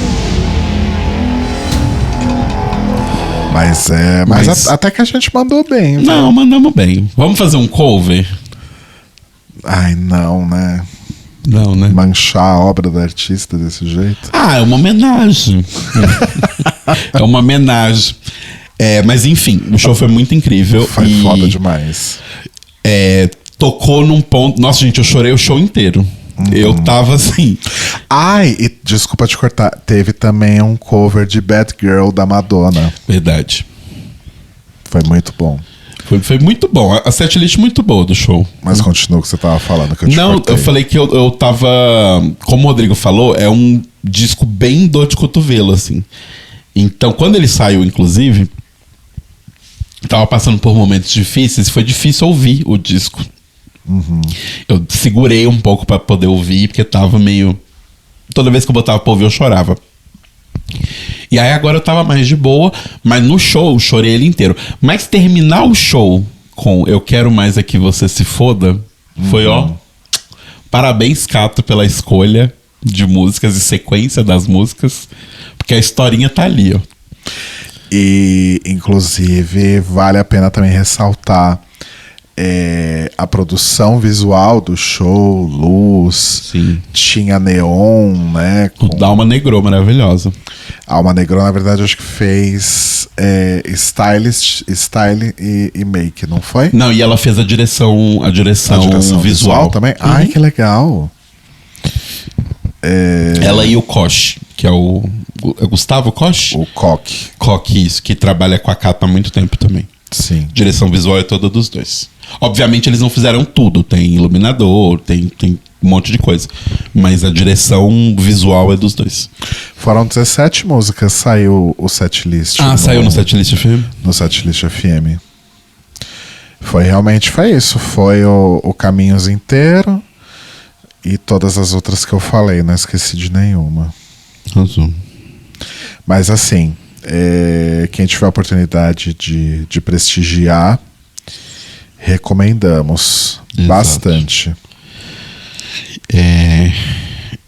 Mas até que a gente mandou bem. Viu? Não, mandamos bem. Vamos fazer um cover? Ai, não, né? Não, né? Manchar a obra do artista desse jeito. Ah, é uma homenagem. É uma homenagem. Mas enfim, o show foi muito incrível. Foi foda demais. Tocou num ponto... Nossa, gente, eu chorei o show inteiro. Eu tava assim... Ai, e desculpa te cortar, teve também um cover de Bad Girl da Madonna. Verdade. Foi muito bom. Foi muito bom. A setlist muito boa do show. Mas continua o que você tava falando, que eu te Não, cortei. eu falei que eu tava... Como o Rodrigo falou, é um disco bem dor de cotovelo, assim. Então, quando ele saiu, inclusive... Tava passando por momentos difíceis. Foi difícil ouvir o disco. Eu segurei um pouco pra poder ouvir, porque tava meio... Toda vez que eu botava pra ouvir, eu chorava. E aí agora eu tava mais de boa, mas no show eu chorei ele inteiro. Mas terminar o show com Eu Quero Mais É Que Você Se Foda, foi parabéns, Cato, pela escolha de músicas e sequência das músicas, porque a historinha tá ali, ó. E, inclusive, vale a pena também ressaltar a produção visual do show, luz, Sim. tinha neon, né? O Dalma Negrou, maravilhosa. A Alma Negrão, na verdade, acho que fez style e make, não foi? Não, e ela fez a direção visual também? Ai, que legal. Ela e o Koch, que é o Gustavo Koch? O Coque. Koch, isso, que trabalha com a capa há muito tempo também. Sim. Direção visual é toda dos dois. Obviamente eles não fizeram tudo. Tem iluminador, tem um monte de coisa. Mas a direção visual é dos dois. Foram 17 músicas, saiu o setlist. Saiu no Setlist FM? No Setlist FM. Foi isso. Foi o Caminhos inteiro e todas as outras que eu falei. Não esqueci de nenhuma. Azul. Mas assim, quem tiver a oportunidade de prestigiar, recomendamos. Exato. Bastante.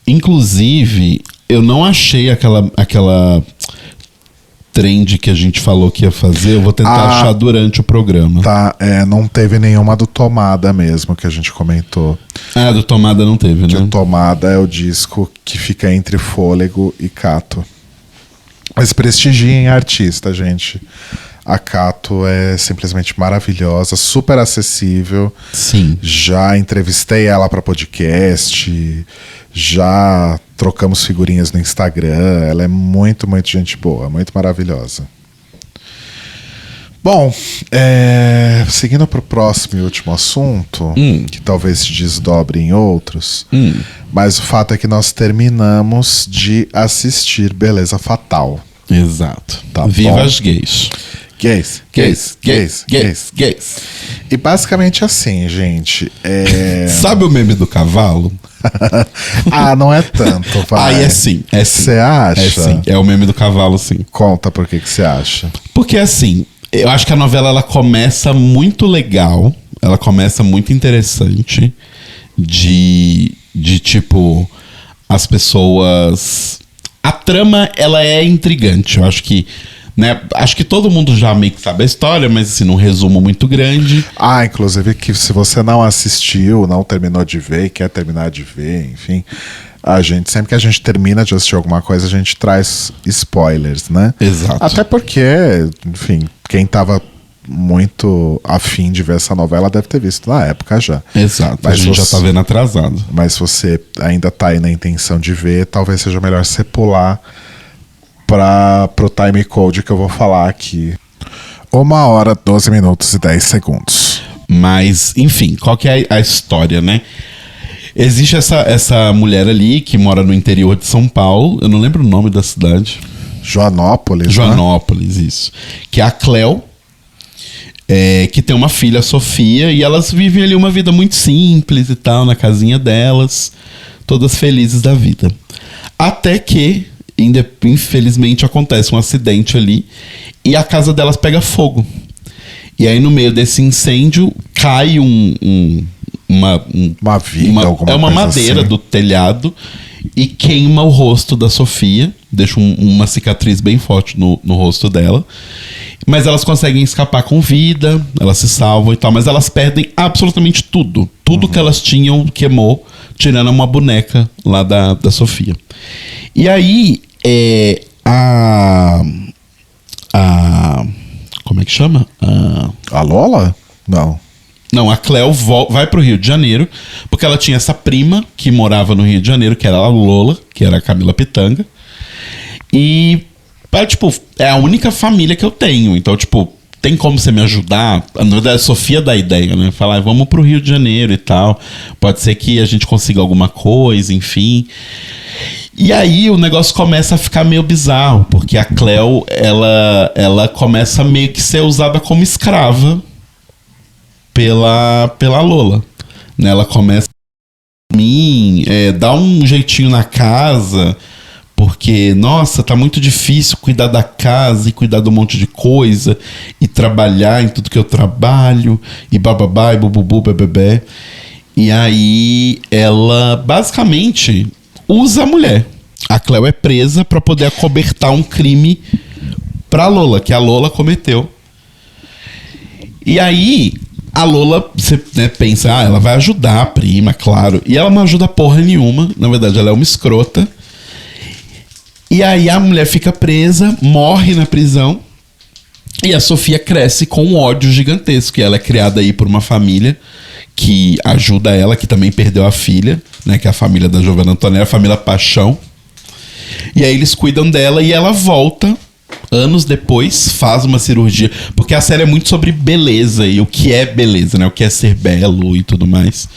Inclusive, eu não achei aquela trend que a gente falou que ia fazer. Eu vou tentar achar durante o programa. Tá, não teve nenhuma do Tomada mesmo que a gente comentou. Do Tomada não teve, né? O Tomada é o disco que fica entre Fôlego e Cato. Mas prestigiem a artista, gente. A Cato é simplesmente maravilhosa, super acessível. Sim. Já entrevistei ela para podcast, já trocamos figurinhas no Instagram. Ela é muito, muito gente boa, muito maravilhosa. Bom, seguindo para o próximo e último assunto, que talvez se desdobre em outros, mas o fato é que nós terminamos de assistir Beleza Fatal. Exato. Tá Viva bom. as gays. Gays. E basicamente assim, gente. Sabe o meme do cavalo? Não é tanto, vai. É sim. Você acha? É sim. É o meme do cavalo, sim. Conta por que você acha. Porque assim, eu acho que a novela ela começa muito legal. Ela começa muito interessante. De tipo, as pessoas. A trama, ela é intrigante. Eu acho que. Né? Acho que todo mundo já meio que sabe a história, mas assim, num resumo muito grande. Inclusive que se você não assistiu, não terminou de ver e quer terminar de ver, enfim, sempre que a gente termina de assistir alguma coisa, a gente traz spoilers, né? Exato. Até porque, enfim, quem tava muito afim de ver essa novela deve ter visto na época já. Exato, mas a gente já tá vendo atrasado. Mas se você ainda tá aí na intenção de ver, talvez seja melhor você pular pro time code que eu vou falar aqui. 1h, 12 minutos e 10 segundos. Mas, enfim, qual que é a história, né? Existe essa mulher ali que mora no interior de São Paulo. Eu não lembro o nome da cidade. Joanópolis, Joanópolis, né? Isso. Que é a Cleo, que tem uma filha, a Sofia, e elas vivem ali uma vida muito simples e tal, na casinha delas, todas felizes da vida. Até que infelizmente acontece um acidente ali e a casa delas pega fogo. E aí no meio desse incêndio cai uma viga, uma madeira assim do telhado e queima o rosto da Sofia, deixa uma cicatriz bem forte no rosto dela. Mas elas conseguem escapar com vida, elas se salvam e tal, mas elas perdem absolutamente tudo. Tudo que elas tinham queimou, tirando uma boneca lá da Sofia. E aí, como é que chama? A Lola? Não. Não, a Cleo vai pro Rio de Janeiro, porque ela tinha essa prima que morava no Rio de Janeiro, que era a Lola, que era a Camila Pitanga. E, tipo, é a única família que eu tenho. Então, tipo, tem como você me ajudar? Na verdade, a Sofia dá a ideia, né? Falar, vamos pro Rio de Janeiro e tal. Pode ser que a gente consiga alguma coisa, enfim. E aí o negócio começa a ficar meio bizarro, porque a Cleo, ela começa a meio que ser usada como escrava pela Lola. Né? Ela começa a dar um jeitinho na casa, porque, nossa, tá muito difícil cuidar da casa e cuidar de um monte de coisa e trabalhar em tudo que eu trabalho e bababá e bububu, bebebé. E aí ela basicamente usa a mulher. A Cleo é presa pra poder acobertar um crime pra Lola, que a Lola cometeu. E aí a Lola, você, né, pensa, ela vai ajudar a prima, claro. E ela não ajuda porra nenhuma. Na verdade, ela é uma escrota. E aí a mulher fica presa, morre na prisão. E a Sofia cresce com um ódio gigantesco. E ela é criada aí por uma família que ajuda ela, que também perdeu a filha, né? Que é a família da Giovanna Antonelli, a família Paixão. E aí eles cuidam dela e ela volta anos depois, faz uma cirurgia. Porque a série é muito sobre beleza e o que é beleza, né? O que é ser belo e tudo mais.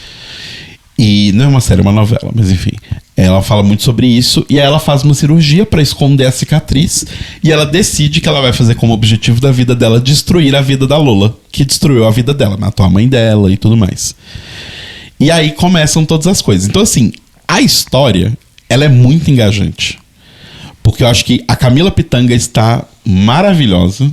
E não é uma série, é uma novela, mas enfim. Ela fala muito sobre isso e aí ela faz uma cirurgia pra esconder a cicatriz. E ela decide que ela vai fazer como objetivo da vida dela destruir a vida da Lola, que destruiu a vida dela, matou a mãe dela e tudo mais. E aí começam todas as coisas. Então assim, a história, ela é muito engajante. Porque eu acho que a Camila Pitanga está maravilhosa.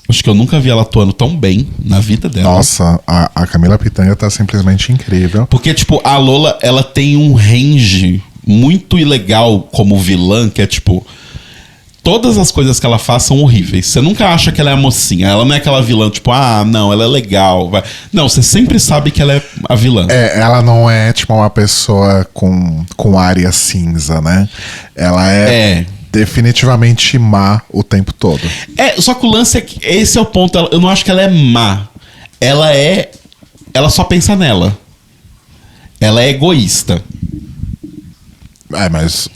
Acho que eu nunca vi ela atuando tão bem na vida dela. Nossa, a Camila Pitanga tá simplesmente incrível. Porque, tipo, a Lola, ela tem um range muito ilegal como vilã, que é, tipo... Todas as coisas que ela faz são horríveis. Você nunca acha que ela é a mocinha. Ela não é aquela vilã, tipo, não, ela é legal. Vai. Não, você sempre sabe que ela é a vilã. Ela não é, tipo, uma pessoa com área cinza, né? Ela é definitivamente má o tempo todo. Só que o lance é que esse é o ponto. Eu não acho que ela é má. Ela só pensa nela. Ela é egoísta. Mas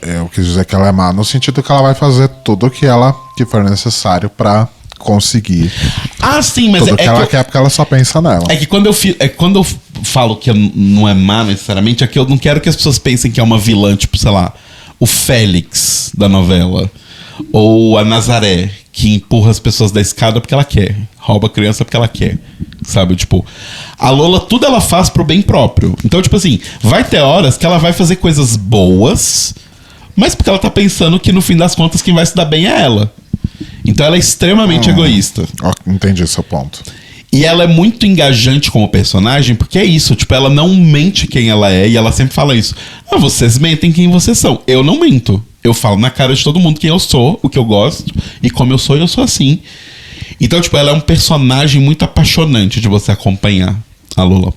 eu quis dizer que ela é má no sentido que ela vai fazer tudo o que for necessário pra conseguir. Sim, mas tudo que ela quer, porque ela só pensa nela. É que quando eu falo que não é má necessariamente, é que eu não quero que as pessoas pensem que é uma vilã, tipo, sei lá, o Félix da novela. Ou a Nazaré, que empurra as pessoas da escada porque ela quer. Rouba a criança porque ela quer. Sabe? Tipo, a Lola, tudo ela faz pro bem próprio. Então, tipo assim, vai ter horas que ela vai fazer coisas boas, mas porque ela tá pensando que no fim das contas quem vai se dar bem é ela. Então ela é extremamente egoísta. Entendi seu ponto. E ela é muito engajante como personagem, porque é isso, tipo, ela não mente quem ela é, e ela sempre fala isso. Vocês mentem quem vocês são. Eu não mento. Eu falo na cara de todo mundo quem eu sou, o que eu gosto, e como eu sou assim. Então, tipo, ela é um personagem muito apaixonante de você acompanhar, a Lola.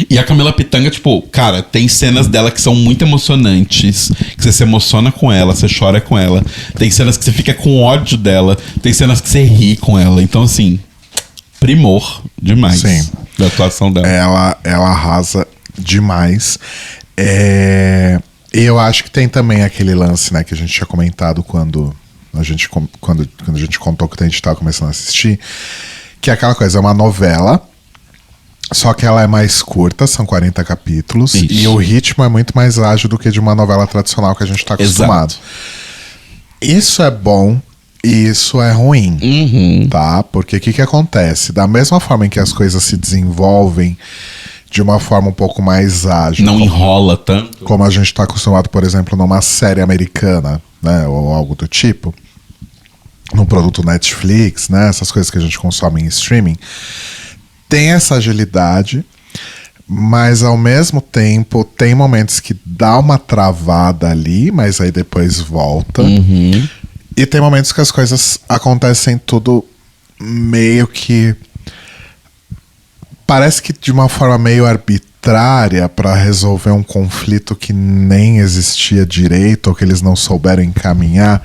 E a Camila Pitanga, tipo, cara, tem cenas dela que são muito emocionantes, que você se emociona com ela, você chora com ela. Tem cenas que você fica com ódio dela, tem cenas que você ri com ela. Então, assim, primor demais. Sim. Da atuação dela. Ela arrasa demais. E eu acho que tem também aquele lance, né, que a gente tinha comentado quando a gente contou que a gente estava começando a assistir, que é aquela coisa, é uma novela, só que ela é mais curta, são 40 capítulos, Isso. E o ritmo é muito mais ágil do que de uma novela tradicional que a gente está acostumado. Exato. Isso é bom e isso é ruim, tá? Porque o que acontece? Da mesma forma em que as coisas se desenvolvem de uma forma um pouco mais ágil. Não enrola tanto. Como a gente está acostumado, por exemplo, numa série americana, né? Ou algo do tipo. Num produto Netflix, né? Essas coisas que a gente consome em streaming. Tem essa agilidade, mas ao mesmo tempo tem momentos que dá uma travada ali, mas aí depois volta. E tem momentos que as coisas acontecem tudo meio que... Parece que de uma forma meio arbitrária para resolver um conflito que nem existia direito ou que eles não souberam encaminhar.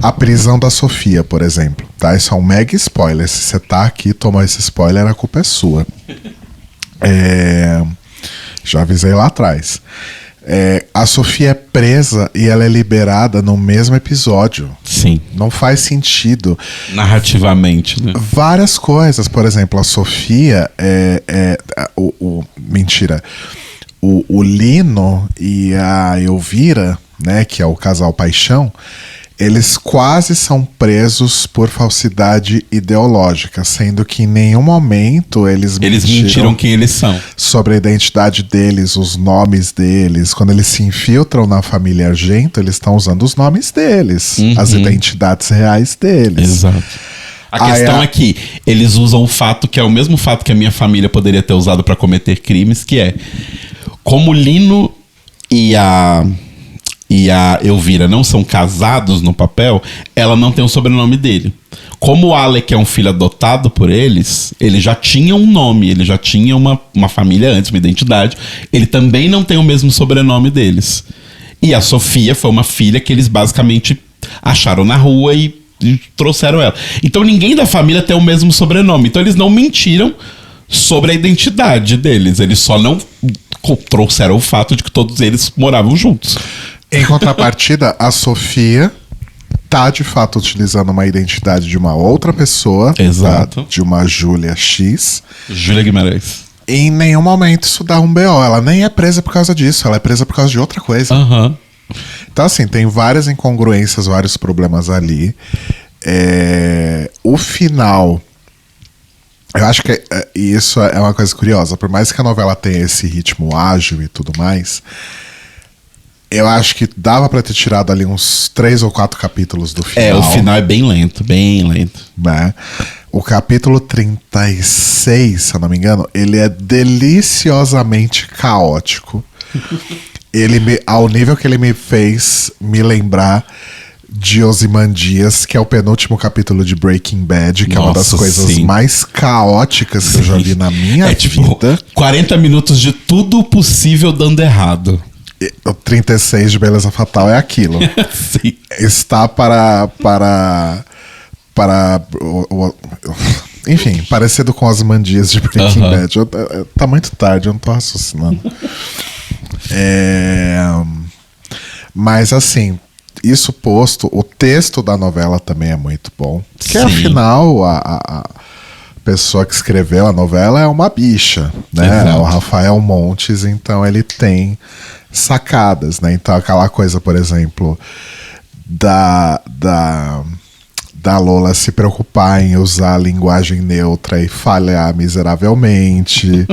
A prisão da Sofia, por exemplo. Tá? Isso é um mega spoiler. Se você tá aqui, toma esse spoiler, a culpa é sua. Já avisei lá atrás. A Sofia é presa e ela é liberada no mesmo episódio. Sim. Não faz sentido. Narrativamente, né? Várias coisas. Por exemplo, a Sofia mentira. O Lino e a Elvira, né, que é o casal paixão, eles quase são presos por falsidade ideológica, sendo que em nenhum momento eles mentiram quem eles são. Sobre a identidade deles, os nomes deles. Quando eles se infiltram na família Argento, eles estão usando os nomes deles, as identidades reais deles. Exato. A questão é que eles usam o fato que é o mesmo fato que a minha família poderia ter usado para cometer crimes, que é como o Lino e a Elvira não são casados no papel, ela não tem o sobrenome dele. como o Alec é um filho adotado por eles, ele já tinha um nome, ele já tinha uma família antes, uma identidade. Ele também não tem o mesmo sobrenome deles. E a Sofia foi uma filha que eles basicamente acharam na rua e trouxeram ela. Então ninguém da família tem o mesmo sobrenome. Então eles não mentiram sobre a identidade deles. Eles só não trouxeram o fato de que todos eles moravam juntos. Em contrapartida, a Sofia tá de fato utilizando uma identidade de uma outra pessoa. Exato. De uma Júlia X. Júlia Guimarães. Em nenhum momento isso dá um BO. Ela nem é presa por causa disso. Ela é presa por causa de outra coisa. Aham. Então, assim, tem várias incongruências, vários problemas ali. O final... Eu acho que isso é uma coisa curiosa. Por mais que a novela tenha esse ritmo ágil e tudo mais, eu acho que dava pra ter tirado ali uns 3 ou 4 capítulos do final. O final é bem lento, bem lento. Né? O capítulo 36, se eu não me engano, ele é deliciosamente caótico. Ao nível que ele me fez me lembrar de Ozymandias, que é o penúltimo capítulo de Breaking Bad, que é uma das coisas mais caóticas que eu já vi na minha vida. Tipo, 40 minutos de tudo possível dando errado. O 36 de Beleza Fatal é aquilo. Sim. Está enfim, parecido com Ozymandias de Breaking Bad. Tá muito tarde, eu não tô raciocinando. Mas assim, isso posto, o texto da novela também é muito bom. Porque afinal, a pessoa que escreveu a novela é uma bicha, né? Exato. O Rafael Montes, então ele tem sacadas, né? Então aquela coisa, por exemplo, da Lola se preocupar em usar a linguagem neutra e falhar miseravelmente.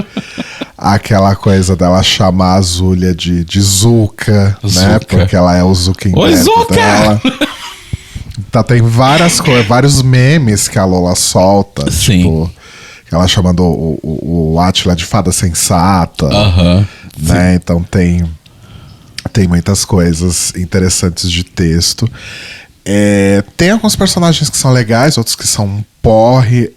Aquela coisa dela chamar a Zúlia de Zuca, né? Porque ela é o Zuckerberg dela. Então tem vários memes que a Lola solta. Sim. Tipo, ela chamando o Átila de fada sensata. Né? Então tem muitas coisas interessantes de texto. Tem alguns personagens que são legais, outros que são um porre.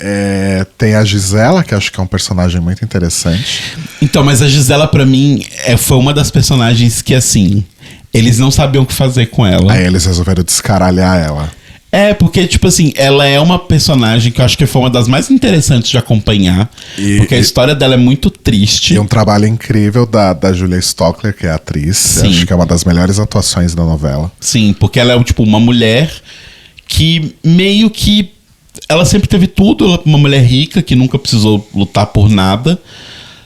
Tem a Gisela, que acho que é um personagem muito interessante. Então, mas a Gisela, pra mim, foi uma das personagens que, assim, eles não sabiam o que fazer com ela. Aí eles resolveram descaralhar ela. Porque, tipo assim, ela é uma personagem que eu acho que foi uma das mais interessantes de acompanhar. Porque a história dela é muito triste. E um trabalho incrível da Julia Stockler, que é a atriz. Sim. Acho que é uma das melhores atuações da novela. Sim, porque ela é, tipo, uma mulher que meio que... Ela sempre teve tudo, ela é uma mulher rica que nunca precisou lutar por nada.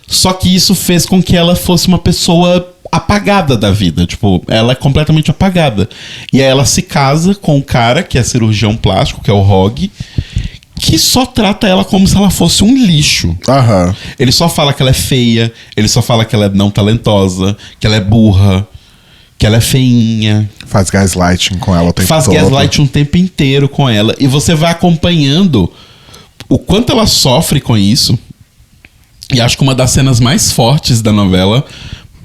Só que isso fez com que ela fosse uma pessoa apagada da vida. Tipo, ela é completamente apagada. E aí ela se casa com um cara que é cirurgião plástico, que é o Rog, que só trata ela como se ela fosse um lixo. Ele só fala que ela é feia, ele só fala que ela é não talentosa, que ela é burra, que ela é feinha. Faz gaslighting com ela o tempo todo. Faz gaslighting o tempo inteiro com ela. E você vai acompanhando o quanto ela sofre com isso. E acho que uma das cenas mais fortes da novela,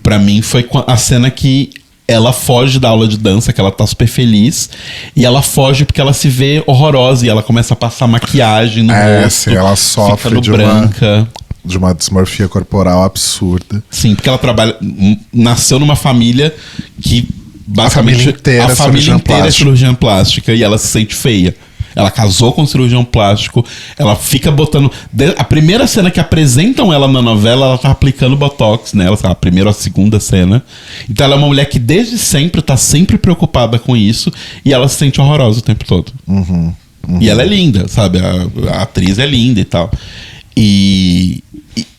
pra mim, foi a cena que ela foge da aula de dança, que ela tá super feliz. E ela foge porque ela se vê horrorosa. E ela começa a passar maquiagem no rosto. Sim, ela sofre de uma dismorfia corporal absurda. Sim, porque ela nasceu numa família que basicamente a família inteira é cirurgiã plástica. E ela se sente feia. Ela casou com um cirurgião plástico. Ela fica botando... A primeira cena que apresentam ela na novela, ela tá aplicando botox nela. A primeira ou a segunda cena. Então ela é uma mulher que desde sempre tá sempre preocupada com isso. E ela se sente horrorosa o tempo todo. E ela é linda, sabe? A atriz é linda e tal. E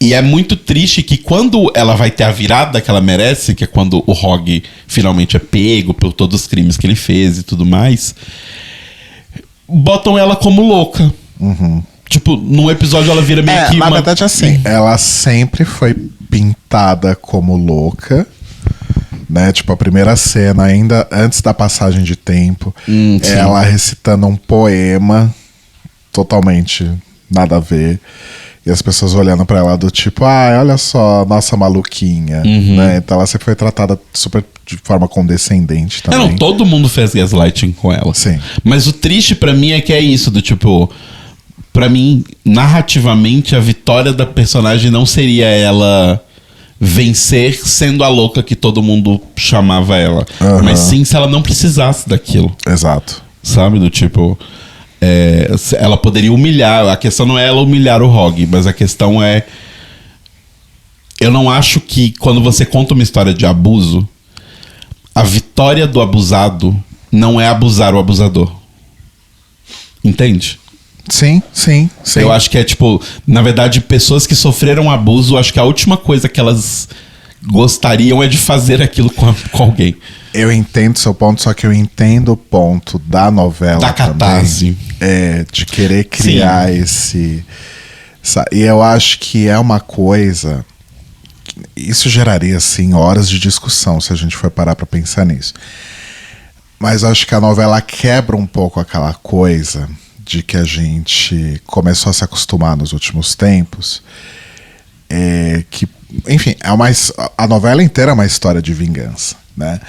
é muito triste que quando ela vai ter a virada que ela merece, que é quando o Rog finalmente é pego por todos os crimes que ele fez e tudo mais... botam ela como louca. Tipo, num episódio ela vira meio que na verdade, assim, ela sempre foi pintada como louca, né? Tipo, a primeira cena, ainda antes da passagem de tempo, ela recitando um poema totalmente nada a ver. E as pessoas olhando pra ela do tipo, olha só, nossa maluquinha, né? Então ela sempre foi tratada super de forma condescendente também. Não, todo mundo fez gaslighting com ela. Sim. Mas o triste pra mim é que é isso, do tipo... Pra mim, narrativamente, a vitória da personagem não seria ela vencer sendo a louca que todo mundo chamava ela. Mas sim se ela não precisasse daquilo. Exato. Sabe? Do tipo... ela poderia humilhar. A questão não é ela humilhar o Rogue, mas a questão é... Eu não acho que quando você conta uma história de abuso, a vitória do abusado não é abusar o abusador. Entende? Sim. Eu acho que é tipo... Na verdade, pessoas que sofreram abuso, acho que a última coisa que elas gostariam é de fazer aquilo com alguém. Eu entendo seu ponto, só que eu entendo o ponto da novela Da catarse. Também, de querer criar esse... E eu acho que é uma coisa... Isso geraria, assim, horas de discussão, se a gente for parar pra pensar nisso. Mas eu acho que a novela quebra um pouco aquela coisa de que a gente começou a se acostumar nos últimos tempos. Que, enfim, a novela inteira é uma história de vingança, né?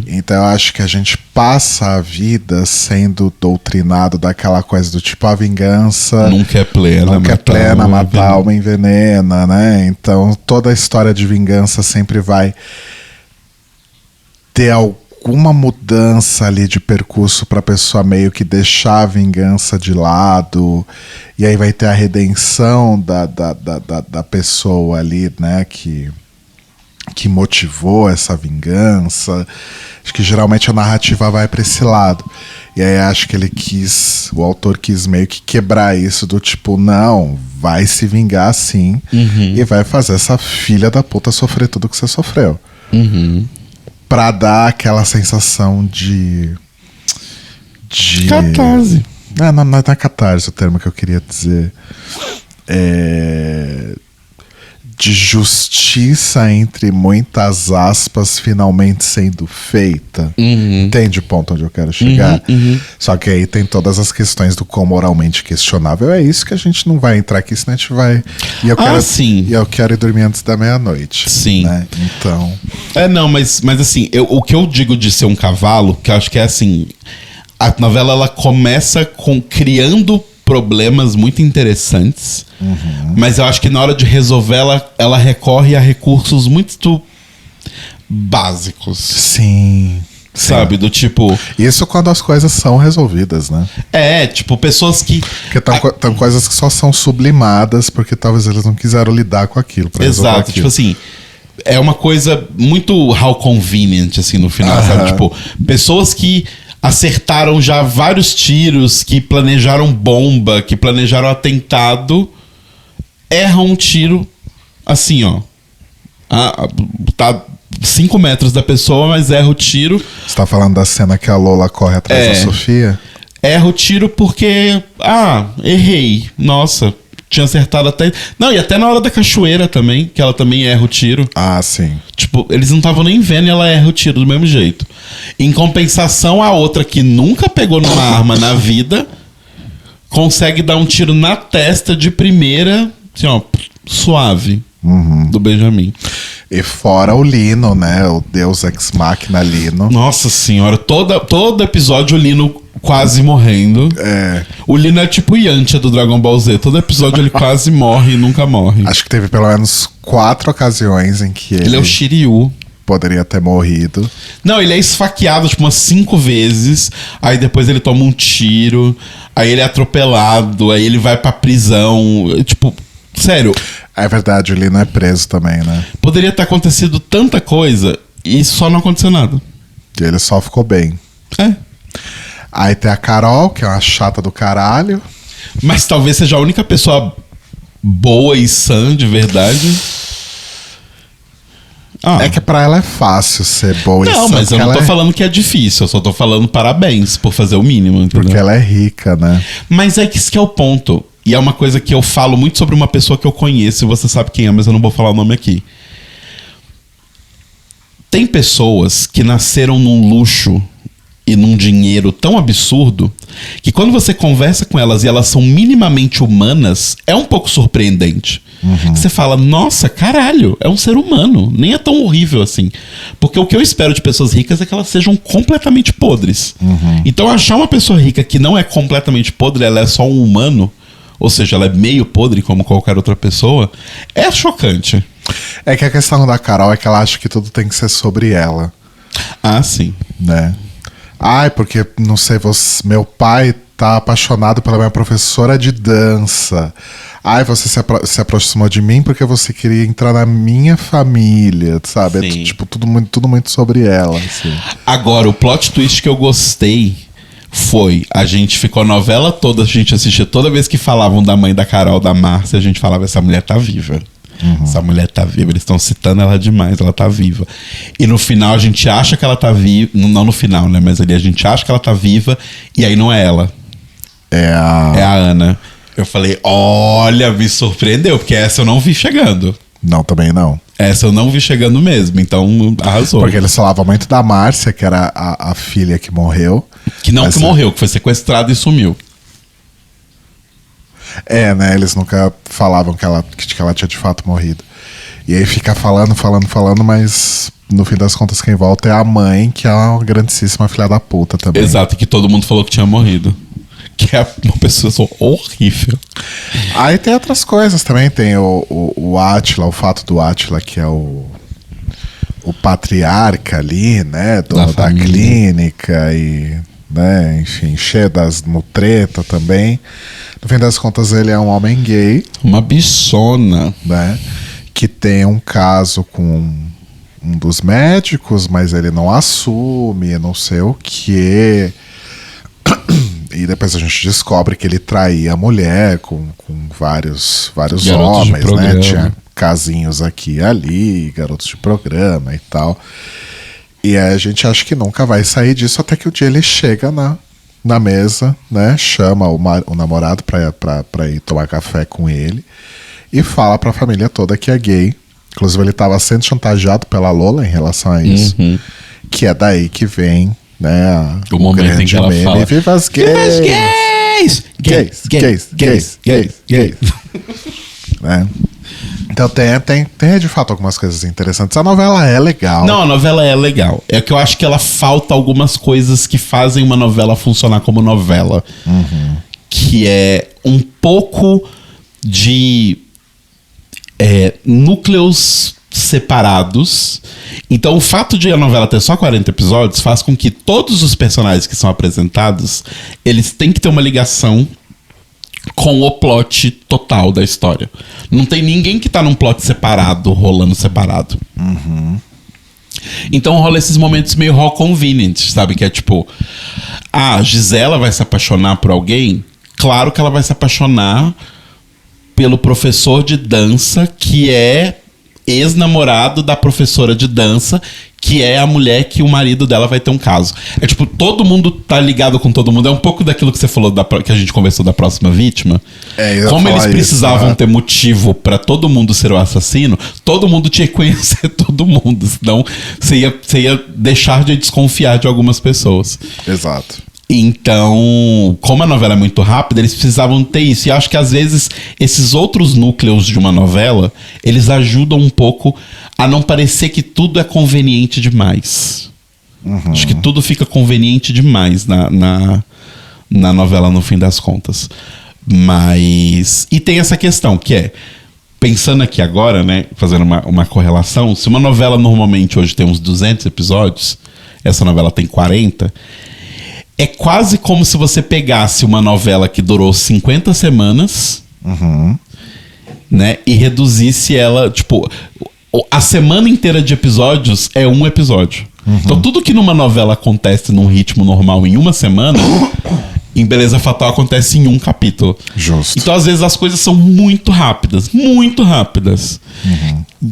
Então eu acho que a gente passa a vida sendo doutrinado daquela coisa do tipo, a vingança nunca é plena, matar alma envenena, né? Então toda a história de vingança sempre vai ter alguma mudança ali de percurso pra pessoa meio que deixar a vingança de lado, e aí vai ter a redenção da pessoa ali, né, que motivou essa vingança. Acho que geralmente a narrativa vai pra esse lado. E aí acho que o autor quis meio que quebrar isso do tipo, não, vai se vingar sim, e vai fazer essa filha da puta sofrer tudo que você sofreu. Pra dar aquela sensação de catarse. Não é catarse o termo que eu queria dizer. De justiça, entre muitas aspas, finalmente sendo feita. Entende o ponto onde eu quero chegar? Só que aí tem todas as questões do quão moralmente questionável é isso, que a gente não vai entrar aqui, senão a gente vai... E eu quero ir dormir antes da meia-noite. Sim. Né? Então... Não, mas assim, o que eu digo de ser um cavalo, que eu acho que é assim... A novela, ela começa criando problemas muito interessantes, mas eu acho que na hora de resolver ela recorre a recursos muito básicos. Sim. Sabe? Do tipo... Isso quando as coisas são resolvidas, né? Tipo, pessoas que... Porque tem coisas que só são sublimadas porque talvez eles não quiseram lidar com aquilo pra resolver aquilo. Tipo assim... É uma coisa muito how convenient, assim, no final, sabe? Tipo, pessoas que acertaram já vários tiros, que planejaram bomba, que planejaram atentado, erram um tiro assim, ó. Tá 5 metros da pessoa, mas erra o tiro. Você tá falando da cena que a Lola corre atrás da Sofia? Erra o tiro porque... errei. Nossa, tinha acertado até... Não, e até na hora da cachoeira também, que ela também erra o tiro. Sim. Tipo, eles não estavam nem vendo e ela erra o tiro do mesmo jeito. Em compensação, a outra que nunca pegou numa arma na vida consegue dar um tiro na testa de primeira, assim, ó, suave, do Benjamin. E fora o Lino, né? O Deus Ex Machina Lino. Nossa senhora, todo episódio o Lino quase morrendo. O Lino é tipo o Yantia do Dragon Ball Z. Todo episódio ele quase morre e nunca morre. Acho que teve pelo menos 4 ocasiões em que ele é o Shiryu. Poderia ter morrido. Não, ele é esfaqueado tipo umas 5 vezes. Aí depois ele toma um tiro. Aí ele é atropelado. Aí ele vai pra prisão. Tipo, sério. É verdade, o Lino é preso também, né? Poderia ter acontecido tanta coisa e só não aconteceu nada. E ele só ficou bem. Aí tem a Carol, que é uma chata do caralho. Mas talvez seja a única pessoa boa e sã de verdade. É que pra ela é fácil ser boa e sã. Não, mas eu não tô falando que é difícil. Eu só tô falando parabéns por fazer o mínimo, entendeu? Porque ela é rica, né? Mas é que isso que é o ponto. E é uma coisa que eu falo muito sobre uma pessoa que eu conheço. E você sabe quem é, mas eu não vou falar o nome aqui. Tem pessoas que nasceram num luxo e num dinheiro tão absurdo que quando você conversa com elas e elas são minimamente humanas, é um pouco surpreendente. Você fala, nossa, caralho, é um ser humano, nem é tão horrível assim. Porque o que eu espero de pessoas ricas é que elas sejam completamente podres. Então achar uma pessoa rica que não é completamente podre, ela é só um humano, ou seja, ela é meio podre como qualquer outra pessoa, é chocante. É que a questão da Carol é que ela acha que tudo tem que ser sobre ela. Ah, sim. Né? Ai, porque, não sei, meu pai tá apaixonado pela minha professora de dança. Ai, você se aproximou de mim porque você queria entrar na minha família, sabe? Sim. É tipo tudo muito sobre ela. Assim. Agora, o plot twist que eu gostei foi, a gente ficou a novela toda, a gente assistia toda vez que falavam da mãe da Carol, da Márcia, a gente falava, essa mulher tá viva. Essa mulher tá viva, eles estão citando ela demais, ela tá viva. E no final a gente acha que ela tá viva, não no final, né? Mas ali a gente acha que ela tá viva e aí não é ela. É a Ana. Eu falei, olha, me surpreendeu, porque essa eu não vi chegando. Não, também não. Essa eu não vi chegando mesmo, então arrasou. Porque eles falavam muito da Márcia, que era a filha que morreu. Que morreu, que foi sequestrada e sumiu. É, né? Eles nunca falavam que ela tinha de fato morrido. E aí fica falando, mas no fim das contas quem volta é a mãe, que é uma grandíssima filha da puta também. Exato, que todo mundo falou que tinha morrido. Que é uma pessoa horrível. Aí tem outras coisas também, tem o Átila, o fato do Átila, que é o patriarca ali, né? Da clínica e, né, enfim, cheio das mutreta também. No fim das contas, ele é um homem gay. Uma bichona. Né? Que tem um caso com um dos médicos, mas ele não assume, não sei o quê. E depois a gente descobre que ele traía a mulher com vários homens, né? Tinha casinhos aqui e ali, garotos de programa e tal. E aí a gente acha que nunca vai sair disso até que o dia ele chega na mesa, né? Chama o namorado pra ir tomar café com ele e fala pra família toda que é gay. Inclusive ele estava sendo chantageado pela Lola em relação a isso. Que é daí que vem, né, o momento em que ela fala viva as gays! Viva as gays! Gays! Né? Então tem de fato algumas coisas interessantes. A novela é legal. Não, a novela é legal. É que eu acho que ela falta algumas coisas que fazem uma novela funcionar como novela. Que é um pouco de núcleos separados. Então o fato de a novela ter só 40 episódios faz com que todos os personagens que são apresentados, eles têm que ter uma ligação com o plot total da história. Não tem ninguém que tá num plot separado, rolando separado. Então rola esses momentos meio raw convenient, sabe? Que é tipo, a Gisela vai se apaixonar por alguém? Claro que ela vai se apaixonar pelo professor de dança, que é ex-namorado da professora de dança, que é a mulher que o marido dela vai ter um caso. É tipo, todo mundo tá ligado com todo mundo. É um pouco daquilo que você falou, que a gente conversou da próxima vítima. Como eles precisavam ter motivo pra todo mundo ser o assassino, todo mundo tinha que conhecer todo mundo. Senão você ia deixar de desconfiar de algumas pessoas. Exato. Então, como a novela é muito rápida, eles precisavam ter isso. E acho que às vezes esses outros núcleos de uma novela, eles ajudam um pouco a não parecer que tudo é conveniente demais. Acho que tudo fica conveniente demais na novela, no fim das contas. Mas... E tem essa questão, que é... Pensando aqui agora, né, fazendo uma correlação, se uma novela normalmente hoje tem uns 200 episódios, essa novela tem 40... É quase como se você pegasse uma novela que durou 50 semanas, né? E reduzisse ela, tipo... A semana inteira de episódios é um episódio. Então tudo que numa novela acontece num ritmo normal em uma semana, em Beleza Fatal acontece em um capítulo. Justo. Então às vezes as coisas são muito rápidas. Muito rápidas.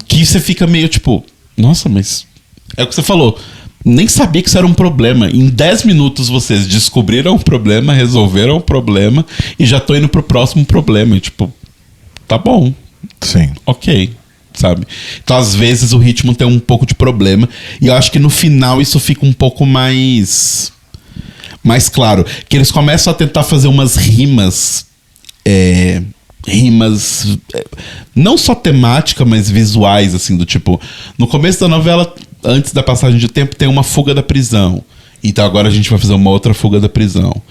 Que você fica meio tipo... Nossa, mas... É o que você falou... Nem sabia que isso era um problema. Em 10 minutos vocês descobriram o problema, resolveram o problema e já tô indo pro próximo problema. E, tipo, tá bom. Sim. Ok, sabe? Então, às vezes, o ritmo tem um pouco de problema. E eu acho que no final isso fica um pouco mais mais claro. Que eles começam a tentar fazer umas rimas. Não só temática, mas visuais, assim, do tipo. No começo da novela, antes da passagem de tempo, tem uma fuga da prisão. Então agora a gente vai fazer uma outra fuga da prisão.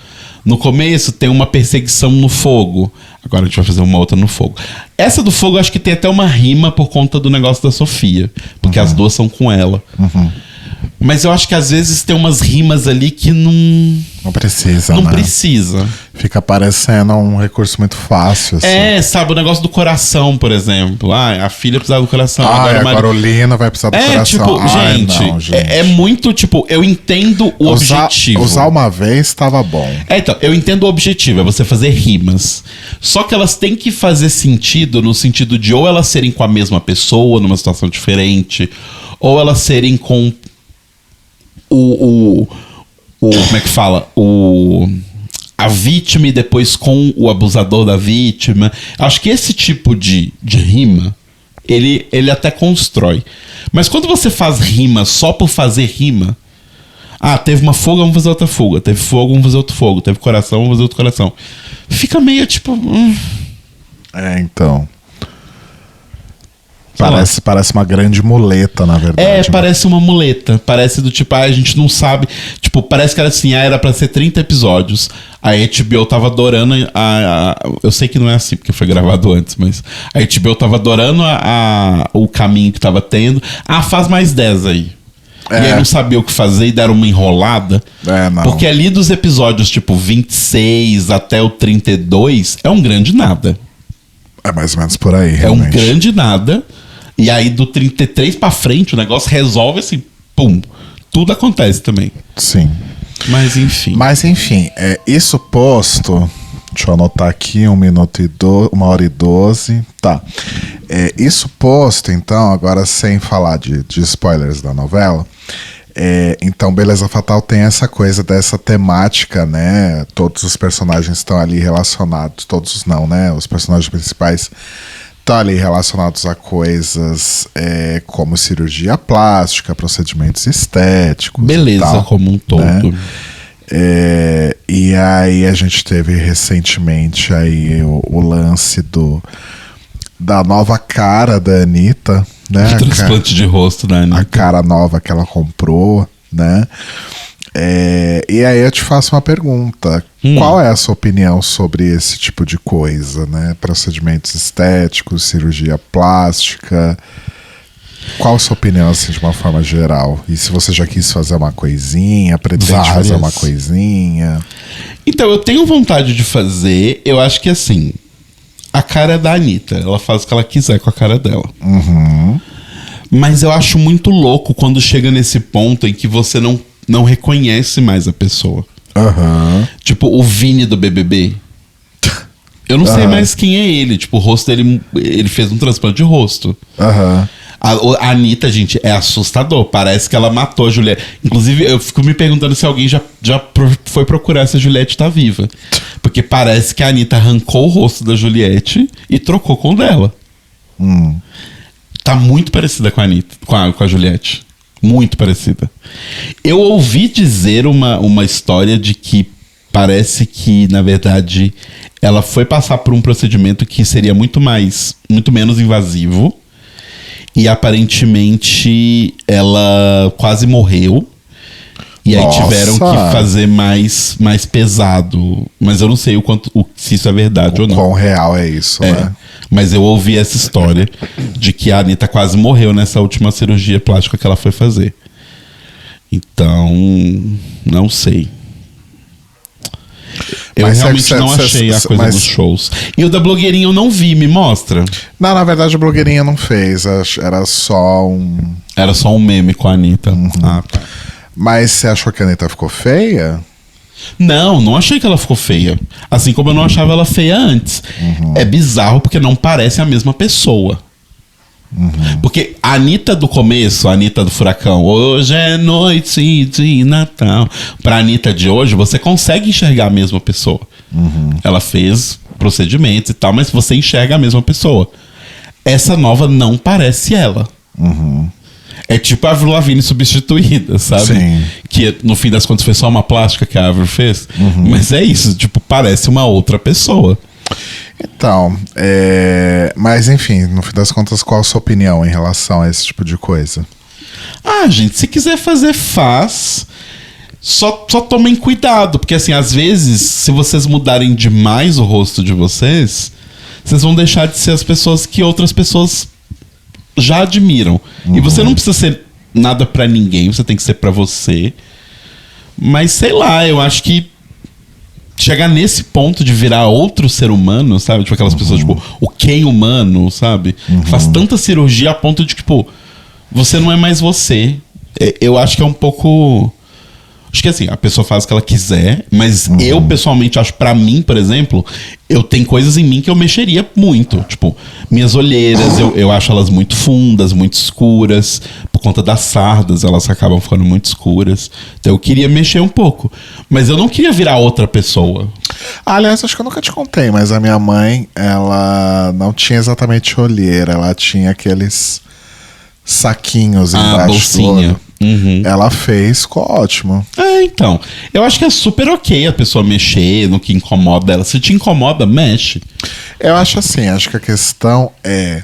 No começo tem uma perseguição no fogo. Agora a gente vai fazer uma outra no fogo. Essa do fogo eu acho que tem até uma rima por conta do negócio da Sofia. Porque as duas são com ela. Mas eu acho que às vezes tem umas rimas ali que não precisa, não né? precisa. Fica parecendo um recurso muito fácil, assim. Sabe, o negócio do coração, por exemplo. A filha precisava do coração. Agora o Lino vai precisar do coração. Tipo, gente. É muito, tipo, eu entendo o objetivo. Usar uma vez estava bom. Então, eu entendo o objetivo, é você fazer rimas. Só que elas têm que fazer sentido no sentido de ou elas serem com a mesma pessoa, numa situação diferente, ou elas serem com como é que fala? A vítima e depois com o abusador da vítima. Acho que esse tipo de rima, ele até constrói. Mas quando você faz rima só por fazer rima... teve uma fuga, vamos fazer outra fuga. Teve fogo, vamos fazer outro fogo. Teve coração, vamos fazer outro coração. Fica meio tipo... Então... Parece uma grande muleta, na verdade. Parece uma muleta. Parece do tipo, a gente não sabe. Tipo, parece que era assim, era pra ser 30 episódios. A HBO tava adorando eu sei que não é assim, porque foi gravado antes, mas a HBO tava adorando o caminho que tava tendo. Faz mais 10 aí. E aí não sabia o que fazer e deram uma enrolada. Não. Porque ali dos episódios, tipo, 26 até o 32, é um grande nada. É mais ou menos por aí, realmente. É um grande nada. E aí do 33 pra frente o negócio resolve assim, pum. Tudo acontece também. Sim. Mas enfim. Isso posto... Deixa eu anotar aqui, 1h12. Tá. Isso posto, então, agora sem falar de spoilers da novela... então, Beleza Fatal tem essa coisa dessa temática, né? Todos os personagens estão ali relacionados. Todos não, né? Os personagens principais estão ali relacionados a coisas como cirurgia plástica, procedimentos estéticos. Beleza, e tal, como um todo. Né? E aí a gente teve recentemente aí o lance da nova cara da Anitta, né? O transplante de rosto da Anitta. A cara nova que ela comprou, né? E aí eu te faço uma pergunta. Qual é a sua opinião sobre esse tipo de coisa, né? Procedimentos estéticos, cirurgia plástica. Qual a sua opinião, assim, de uma forma geral? E se você já quis fazer uma coisinha, pretende fazer uma coisinha? Então, eu tenho vontade de fazer. Eu acho que, assim, a cara é da Anitta. Ela faz o que ela quiser com a cara dela. Mas eu acho muito louco quando chega nesse ponto em que você não reconhece mais a pessoa. Tipo, o Vini do BBB. Eu não sei mais quem é ele. Tipo, o rosto dele... Ele fez um transplante de rosto. A Anitta, gente, é assustador. Parece que ela matou a Juliette. Inclusive, eu fico me perguntando se alguém já foi procurar se a Juliette tá viva. Porque parece que a Anitta arrancou o rosto da Juliette e trocou com o dela. Tá muito parecida com a Anitta, com a Juliette. Muito parecida. Eu ouvi dizer uma história de que parece que, na verdade, ela foi passar por um procedimento que seria muito menos invasivo. E aparentemente ela quase morreu. E aí tiveram que fazer mais pesado. Mas eu não sei se isso é verdade ou não. Quão real é isso, né? Mas eu ouvi essa história de que a Anitta quase morreu nessa última cirurgia plástica que ela foi fazer. Então, não sei. Eu realmente não achei a coisa dos shows. E o da blogueirinha eu não vi, me mostra. Não, na verdade a blogueirinha não fez. Era só um... Era só um meme com a Anitta. Tá. Mas você achou que a Anitta ficou feia? Não achei que ela ficou feia. Assim como eu não achava ela feia antes. É bizarro porque não parece a mesma pessoa. Porque a Anitta do começo, a Anitta do Furacão, hoje é noite de Natal. Pra Anitta de hoje, você consegue enxergar a mesma pessoa. Ela fez procedimentos e tal, mas você enxerga a mesma pessoa. Essa nova não parece ela. É tipo a Avril Lavigne substituída, sabe? Sim. Que no fim das contas foi só uma plástica que a Avril fez. Mas é isso, tipo, parece uma outra pessoa. Então, mas enfim, no fim das contas, qual a sua opinião em relação a esse tipo de coisa? Ah, gente, se quiser fazer, faz. Só tomem cuidado, porque assim, às vezes, se vocês mudarem demais o rosto de vocês vão deixar de ser as pessoas que outras pessoas já admiram. E você não precisa ser nada pra ninguém, você tem que ser pra você. Mas sei lá, eu acho que chegar nesse ponto de virar outro ser humano, sabe? Tipo aquelas pessoas, tipo, o Ken humano, sabe? Faz tanta cirurgia a ponto de, tipo, você não é mais você. Eu acho que é um pouco... Acho que assim, a pessoa faz o que ela quiser, mas eu pessoalmente acho, pra mim, por exemplo, eu tenho coisas em mim que eu mexeria muito. Tipo, minhas olheiras, eu acho elas muito fundas, muito escuras. Por conta das sardas, elas acabam ficando muito escuras. Então eu queria mexer um pouco. Mas eu não queria virar outra pessoa. Aliás, acho que eu nunca te contei, mas a minha mãe, ela não tinha exatamente olheira, ela tinha aqueles saquinhos embaixo bolsinha. do olho. Ela fez, ficou ótimo. Então. Eu acho que é super ok a pessoa mexer no que incomoda ela. Se te incomoda, mexe. Eu acho assim, acho que a questão é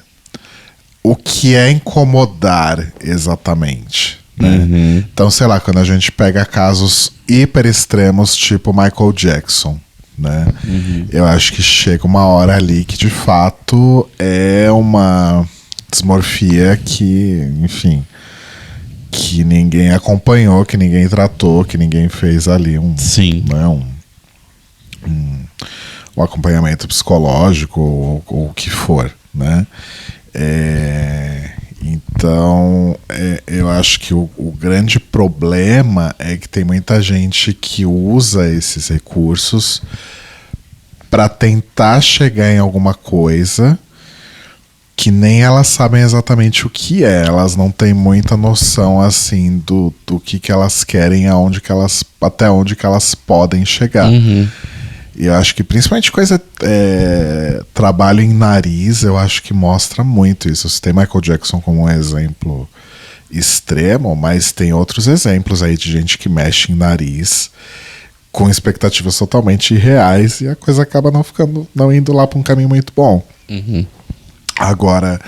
o que é incomodar exatamente, né? Então, sei lá, quando a gente pega casos hiper extremos, tipo Michael Jackson, né? Eu acho que chega uma hora ali que de fato é uma dismorfia que, enfim, que ninguém acompanhou, que ninguém tratou, que ninguém fez ali Sim. né, um acompanhamento psicológico ou o que for, né? Então, eu acho que o grande problema é que tem muita gente que usa esses recursos para tentar chegar em alguma coisa que nem elas sabem exatamente o que é. Elas não têm muita noção assim do que elas querem, até onde que elas podem chegar. E eu acho que principalmente coisa trabalho em nariz, eu acho que mostra muito isso. Você tem Michael Jackson como um exemplo extremo, mas tem outros exemplos aí de gente que mexe em nariz com expectativas totalmente irreais e a coisa acaba não indo lá para um caminho muito bom. Agora,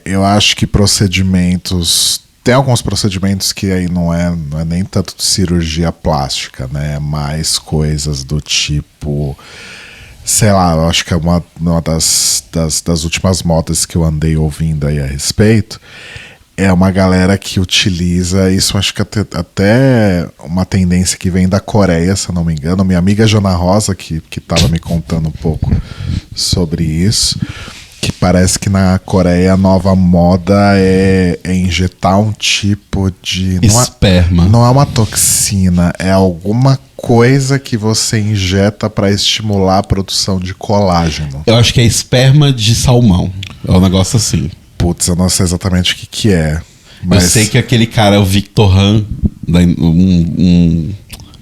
eu acho que procedimentos... Tem alguns procedimentos que aí não é nem tanto de cirurgia plástica, né? É mais coisas do tipo... Sei lá, eu acho que é uma das últimas modas que eu andei ouvindo aí a respeito. É uma galera que utiliza... Isso acho que até uma tendência que vem da Coreia, se eu não me engano. Minha amiga Jana Rosa, que estava me contando um pouco sobre isso... Que parece que na Coreia a nova moda é injetar um tipo de... Esperma. Não é uma toxina, é alguma coisa que você injeta para estimular a produção de colágeno. Eu acho que é esperma de salmão. É um negócio assim. Putz, eu não sei exatamente o que é. Mas... Eu sei que aquele cara, o Victor Han, um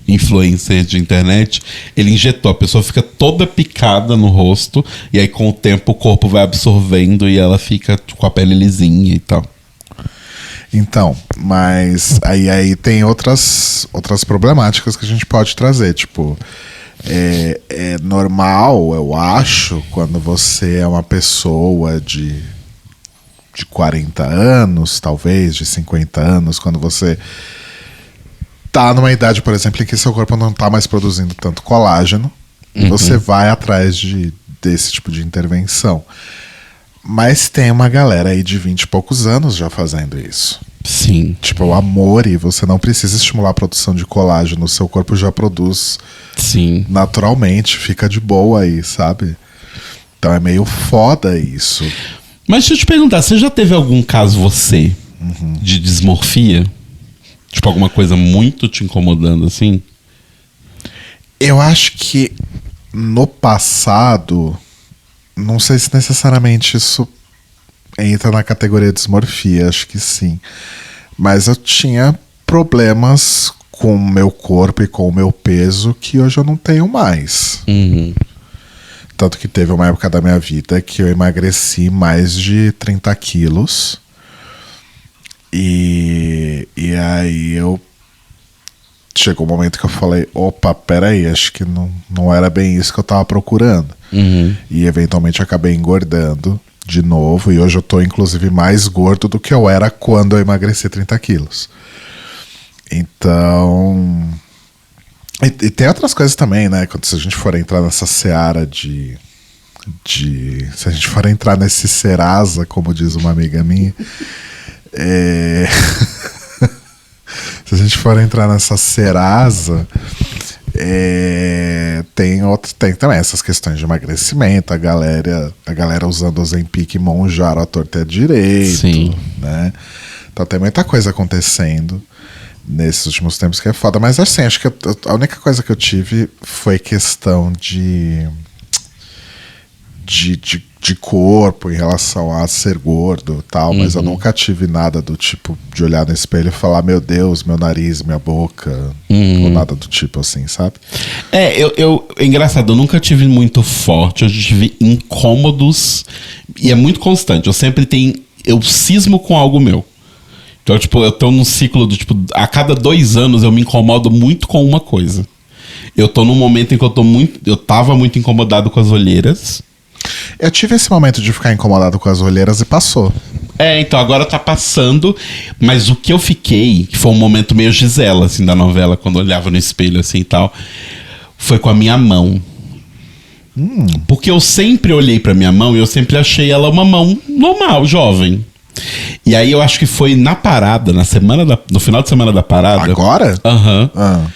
influencer de internet, ele injetou, a pessoa fica toda picada no rosto e aí com o tempo o corpo vai absorvendo e ela fica com a pele lisinha e tal. Então, mas aí tem outras problemáticas que a gente pode trazer, tipo, é normal, eu acho, quando você é uma pessoa de 40 anos, talvez, de 50 anos, quando você tá numa idade, por exemplo, em que seu corpo não tá mais produzindo tanto colágeno, você vai atrás desse tipo de intervenção. Mas tem uma galera aí de 20 e poucos anos já fazendo isso. Sim. Tipo, o Amore, você não precisa estimular a produção de colágeno, o seu corpo já produz naturalmente, fica de boa aí, sabe? Então é meio foda isso. Mas deixa eu te perguntar, você já teve algum caso, você, de dismorfia? Tipo, alguma coisa muito te incomodando, assim? Eu acho que no passado, não sei se necessariamente isso entra na categoria de dismorfia, acho que sim. Mas eu tinha problemas com o meu corpo e com o meu peso que hoje eu não tenho mais. Tanto que teve uma época da minha vida que eu emagreci mais de 30 quilos. E aí eu... Chegou um momento que eu falei, opa, peraí, acho que não era bem isso que eu tava procurando. E eventualmente acabei engordando de novo. E hoje eu tô, inclusive, mais gordo do que eu era quando eu emagreci 30 quilos. Então... E tem outras coisas também, né? Se a gente for entrar nessa seara se a gente for entrar nesse Serasa, como diz uma amiga minha... Se a gente for entrar nessa Serasa, tem também essas questões de emagrecimento, a galera usando o Ozempic e Monjaro à torta e à direito. Sim. Né? Então tem muita coisa acontecendo nesses últimos tempos que é foda. Mas assim, acho que a única coisa que eu tive foi questão de corpo em relação a ser gordo e tal, mas eu nunca tive nada do tipo de olhar no espelho e falar, meu Deus, meu nariz, minha boca, ou nada do tipo assim, sabe? É engraçado, eu nunca tive muito forte, eu tive incômodos e é muito constante, eu cismo com algo meu. Então, tipo, eu tô num ciclo do tipo, a cada 2 anos eu me incomodo muito com uma coisa. Eu tô num momento em que eu tava muito incomodado com as olheiras. Eu tive esse momento de ficar incomodado com as olheiras e passou. Então agora tá passando, mas o que eu fiquei, que foi um momento meio Gisela, assim, da novela, quando eu olhava no espelho, assim, e tal, foi com a minha mão. Porque eu sempre olhei pra minha mão e eu sempre achei ela uma mão normal, jovem. E aí eu acho que foi na parada, no final de semana da parada... Agora? Aham.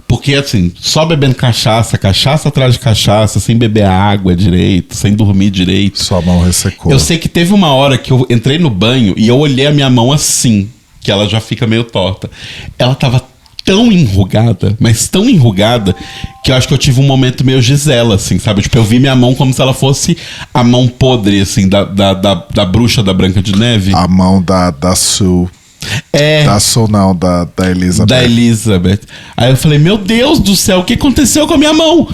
Porque, assim, só bebendo cachaça atrás de cachaça, sem beber água direito, sem dormir direito. Sua mão ressecou. Eu sei que teve uma hora que eu entrei no banho e eu olhei a minha mão assim, que ela já fica meio torta. Ela tava tão enrugada, mas tão enrugada, que eu acho que eu tive um momento meio Gisela, assim, sabe? Tipo, eu vi minha mão como se ela fosse a mão podre, assim, da bruxa da Branca de Neve. A mão da Sue. Da Sue não, da Elizabeth. Da Elizabeth. Aí eu falei, meu Deus do céu, o que aconteceu com a minha mão?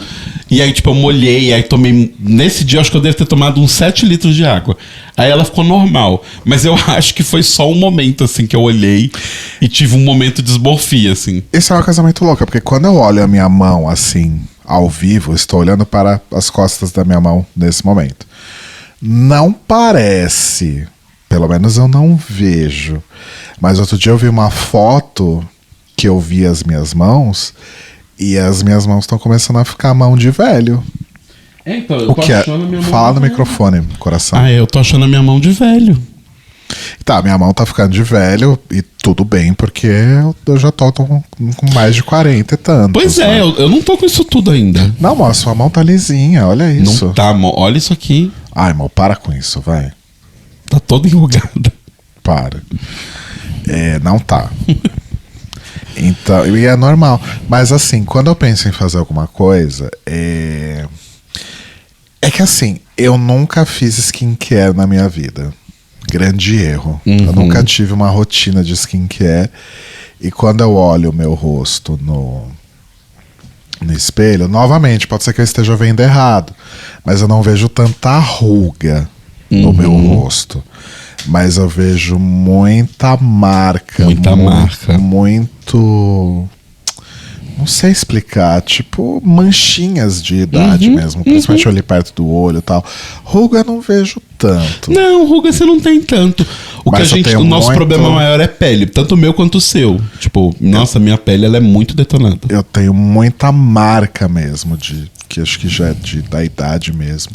E aí, tipo, eu molhei, aí tomei... Nesse dia, eu acho que eu devo ter tomado uns 7 litros de água. Aí ela ficou normal. Mas eu acho que foi só um momento, assim, que eu olhei e tive um momento de esbofia, assim. Isso é uma coisa muito louca, porque quando eu olho a minha mão, assim, ao vivo, estou olhando para as costas da minha mão nesse momento. Não parece... Pelo menos eu não vejo. Mas outro dia eu vi uma foto que eu vi as minhas mãos e as minhas mãos estão começando a ficar mão de velho. Então, eu o que é? Fala no microfone, coração. Eu tô achando a minha mão de velho. Tá, minha mão tá ficando de velho e tudo bem, porque eu já tô com mais de 40 e tantos. Pois é, né? eu não tô com isso tudo ainda. Não, amor, sua mão tá lisinha, olha isso. Não tá, amor, olha isso aqui. Ai, amor, para com isso, vai. Tá toda enrugada. Para. Não tá. Então, e é normal. Mas assim, quando eu penso em fazer alguma coisa, é que assim, eu nunca fiz skincare na minha vida. Grande erro. Eu nunca tive uma rotina de skincare. E quando eu olho o meu rosto no espelho, novamente, pode ser que eu esteja vendo errado, mas eu não vejo tanta ruga no meu rosto. Mas eu vejo muita marca. Muito... Não sei explicar. Tipo, manchinhas de idade mesmo. Principalmente ali perto do olho e tal. Ruga eu não vejo tanto. Não, ruga você não tem tanto. O nosso problema maior é pele. Tanto o meu quanto o seu. Tipo, nossa, minha pele ela é muito detonada. Eu tenho muita marca mesmo. Que acho que já é da idade mesmo.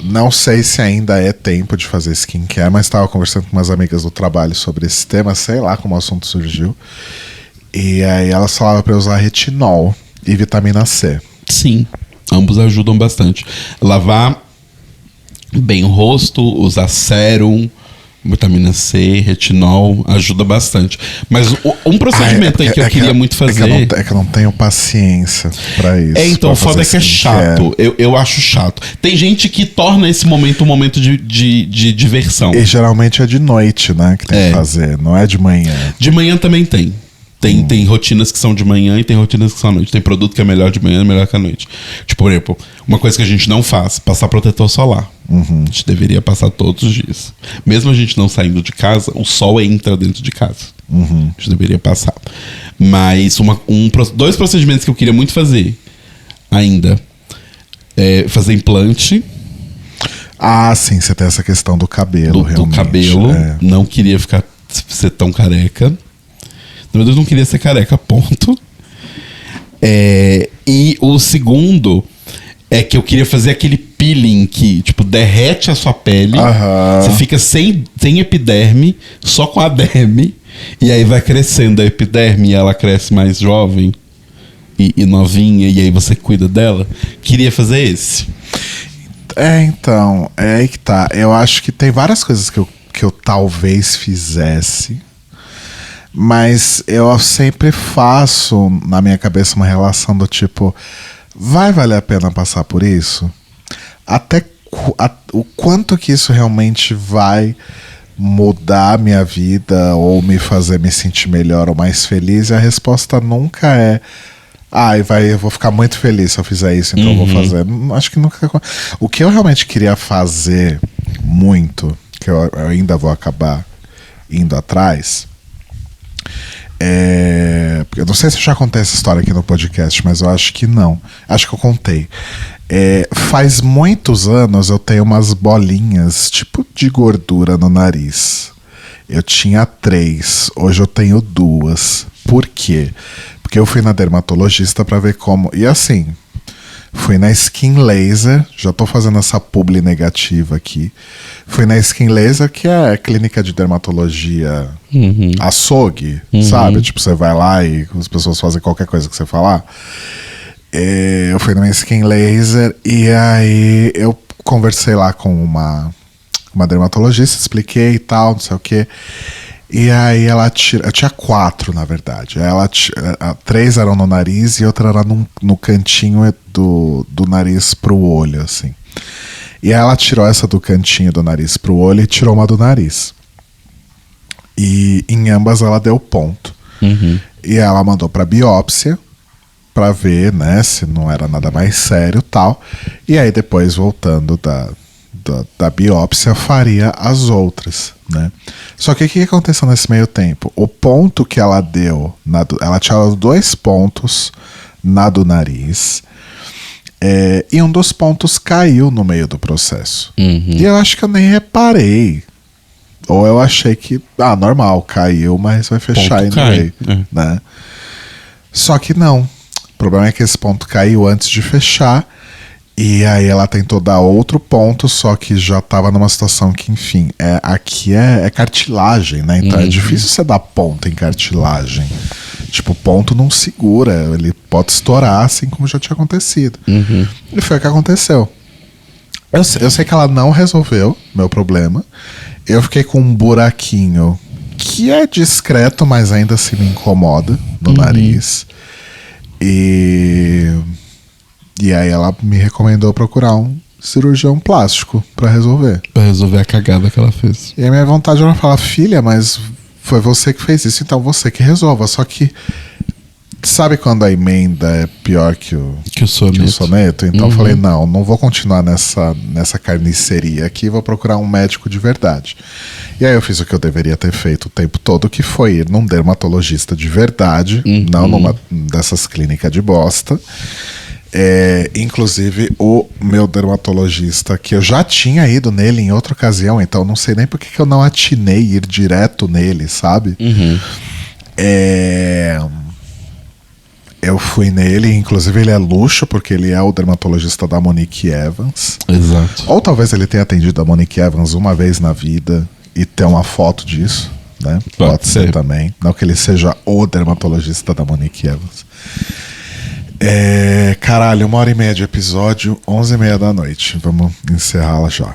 Não sei se ainda é tempo de fazer skincare, mas estava conversando com umas amigas do trabalho sobre esse tema, sei lá como o assunto surgiu. E aí elas falavam para eu usar retinol e vitamina C. Sim, ambos ajudam bastante. Lavar bem o rosto, usar sérum, vitamina C, retinol, ajuda bastante. Mas um procedimento aí que eu queria muito fazer... É que eu não tenho paciência pra isso. Então, o foda é que é chato. Eu acho chato. Tem gente que torna esse momento um momento de diversão. E geralmente é de noite, né, que tem que fazer. Não é de manhã. De manhã também tem. Tem rotinas que são de manhã e tem rotinas que são à noite. Tem produto que é melhor de manhã e melhor que à noite. Tipo, por exemplo, uma coisa que a gente não faz, passar protetor solar. A gente deveria passar todos os dias. Mesmo a gente não saindo de casa, o sol entra dentro de casa. A gente deveria passar. Mas dois procedimentos que eu queria muito fazer ainda. Fazer implante. Ah, sim, você tem essa questão do cabelo, realmente. Do cabelo. Não queria ser tão careca. Na verdade, eu não queria ser careca, ponto. E o segundo é que eu queria fazer aquele peeling que, tipo, derrete a sua pele. Você fica sem epiderme, só com a derme. E aí vai crescendo a epiderme e ela cresce mais jovem e novinha. E aí você cuida dela. Queria fazer esse. Então, é aí que tá. Eu acho que tem várias coisas que eu talvez fizesse, mas eu sempre faço na minha cabeça uma relação do tipo, vai valer a pena passar por isso? Até o quanto que isso realmente vai mudar a minha vida ou me fazer me sentir melhor ou mais feliz? E a resposta nunca é eu vou ficar muito feliz se eu fizer isso, então eu vou fazer. Acho que nunca. O que eu realmente queria fazer muito, que eu ainda vou acabar indo atrás, eu não sei se eu já contei essa história aqui no podcast, mas eu acho que não. Acho que eu contei. Faz muitos anos eu tenho umas bolinhas, tipo de gordura no nariz. Eu tinha 3, hoje eu tenho 2. Por quê? Porque eu fui na dermatologista pra ver como... E assim, fui na Skin Laser, já tô fazendo essa publi negativa aqui. Fui na Skin Laser, que é a clínica de dermatologia açougue, sabe? Tipo, você vai lá e as pessoas fazem qualquer coisa que você falar. Eu fui na Skin Laser e aí eu conversei lá com uma dermatologista, expliquei e tal, não sei o quê. E aí ela eu tinha 4, na verdade. 3 eram no nariz e outra era no cantinho do nariz pro olho, assim. E aí ela tirou essa do cantinho do nariz pro olho e tirou uma do nariz. E em ambas ela deu ponto. E ela mandou pra biópsia pra ver, né, se não era nada mais sério e tal. E aí depois, voltando da biópsia, faria as outras, né? Só que o que aconteceu nesse meio tempo? O ponto que ela deu, ela tirou 2 pontos na do nariz, e um dos pontos caiu no meio do processo. E eu acho que eu nem reparei. Ou eu achei que, normal, caiu, mas vai fechar aí no meio, né? Só que não. O problema é que esse ponto caiu antes de fechar. E aí ela tentou dar outro ponto, só que já tava numa situação que, enfim, aqui é cartilagem, né? Então é difícil você dar ponto em cartilagem. Tipo, o ponto não segura, ele pode estourar, assim como já tinha acontecido. E foi o que aconteceu. Eu sei que ela não resolveu meu problema. Eu fiquei com um buraquinho que é discreto, mas ainda assim me incomoda no nariz. E aí ela me recomendou procurar um cirurgião plástico pra resolver. Pra resolver a cagada que ela fez. E a minha vontade era falar, filha, mas foi você que fez isso, então você que resolva. Só que, sabe quando a emenda é pior que o soneto? Então eu falei, não vou continuar nessa carniceria aqui, vou procurar um médico de verdade. E aí eu fiz o que eu deveria ter feito o tempo todo, que foi ir num dermatologista de verdade, não numa dessas clínicas de bosta. Inclusive o meu dermatologista, que eu já tinha ido nele em outra ocasião, então não sei nem por que eu não atinei ir direto nele, sabe? Eu fui nele, inclusive ele é luxo, porque ele é o dermatologista da Monique Evans. Exato. Ou talvez ele tenha atendido a Monique Evans uma vez na vida e ter uma foto disso, né? Pode ser também. Não que ele seja o dermatologista da Monique Evans. Caralho, 1h30 de episódio, 11h30 da noite. Vamos encerrá-la já.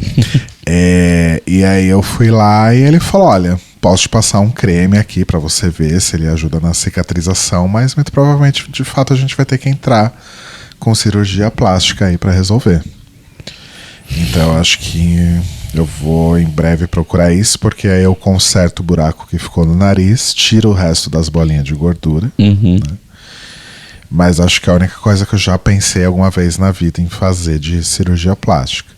E aí eu fui lá e ele falou, olha, posso te passar um creme aqui pra você ver se ele ajuda na cicatrização, mas muito provavelmente, de fato, a gente vai ter que entrar com cirurgia plástica aí pra resolver. Então eu acho que Eu vou em breve procurar isso, porque aí eu conserto o buraco que ficou no nariz, tiro o resto das bolinhas de gordura. Uhum. Né? Mas acho que é a única coisa que eu já pensei alguma vez na vida em fazer de cirurgia plástica.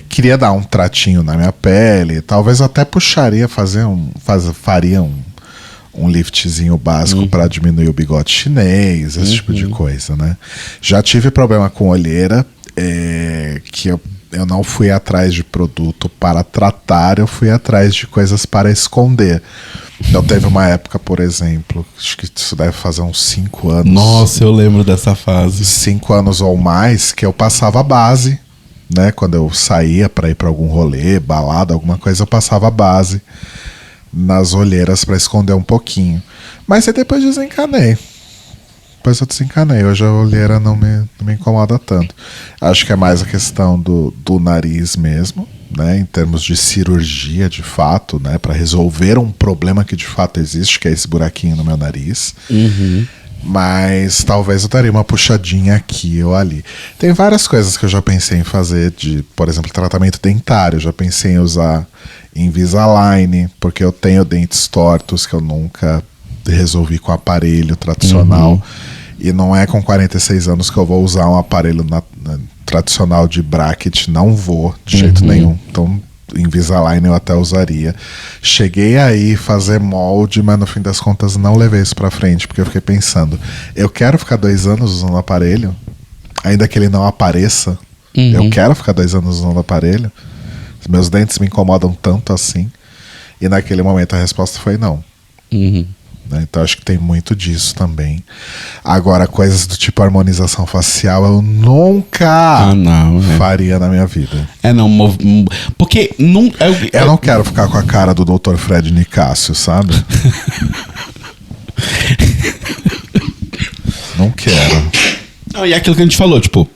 Queria dar um tratinho na minha pele, talvez até puxaria, faria um liftzinho básico para diminuir o bigode chinês, esse tipo de coisa, né? Já tive problema com olheira, que eu não fui atrás de produto para tratar, eu fui atrás de coisas para esconder. Então teve uma época, por exemplo, acho que isso deve fazer uns 5 anos. Nossa, eu lembro dessa fase. 5 anos ou mais, que eu passava base, né? Quando eu saía para ir para algum rolê, balada, alguma coisa, eu passava base nas olheiras para esconder um pouquinho. Mas aí depois desencanei. Depois eu desencanei. Hoje a olheira não me incomoda tanto. Acho que é mais a questão do nariz mesmo, né? Em termos de cirurgia, de fato, né? Para resolver um problema que de fato existe, que é esse buraquinho no meu nariz. Mas talvez eu daria uma puxadinha aqui ou ali. Tem várias coisas que eu já pensei em fazer, por exemplo, tratamento dentário. Eu já pensei em usar Invisalign, porque eu tenho dentes tortos que eu nunca resolvi com aparelho tradicional. E não é com 46 anos que eu vou usar um aparelho tradicional de bracket. Não vou, de jeito nenhum. Então, Invisalign eu até usaria. Cheguei aí fazer molde, mas no fim das contas não levei isso pra frente, porque eu fiquei pensando, eu quero ficar 2 anos usando o aparelho, ainda que ele não apareça. Eu quero ficar 2 anos usando o aparelho. Os meus dentes me incomodam tanto assim. E naquele momento a resposta foi não. Né? Então acho que tem muito disso também. Agora, coisas do tipo harmonização facial eu nunca faria na minha vida. Porque não, eu não quero ficar com a cara do Dr. Fred Nicásio, sabe? Não quero. Não, e é aquilo que a gente falou, tipo,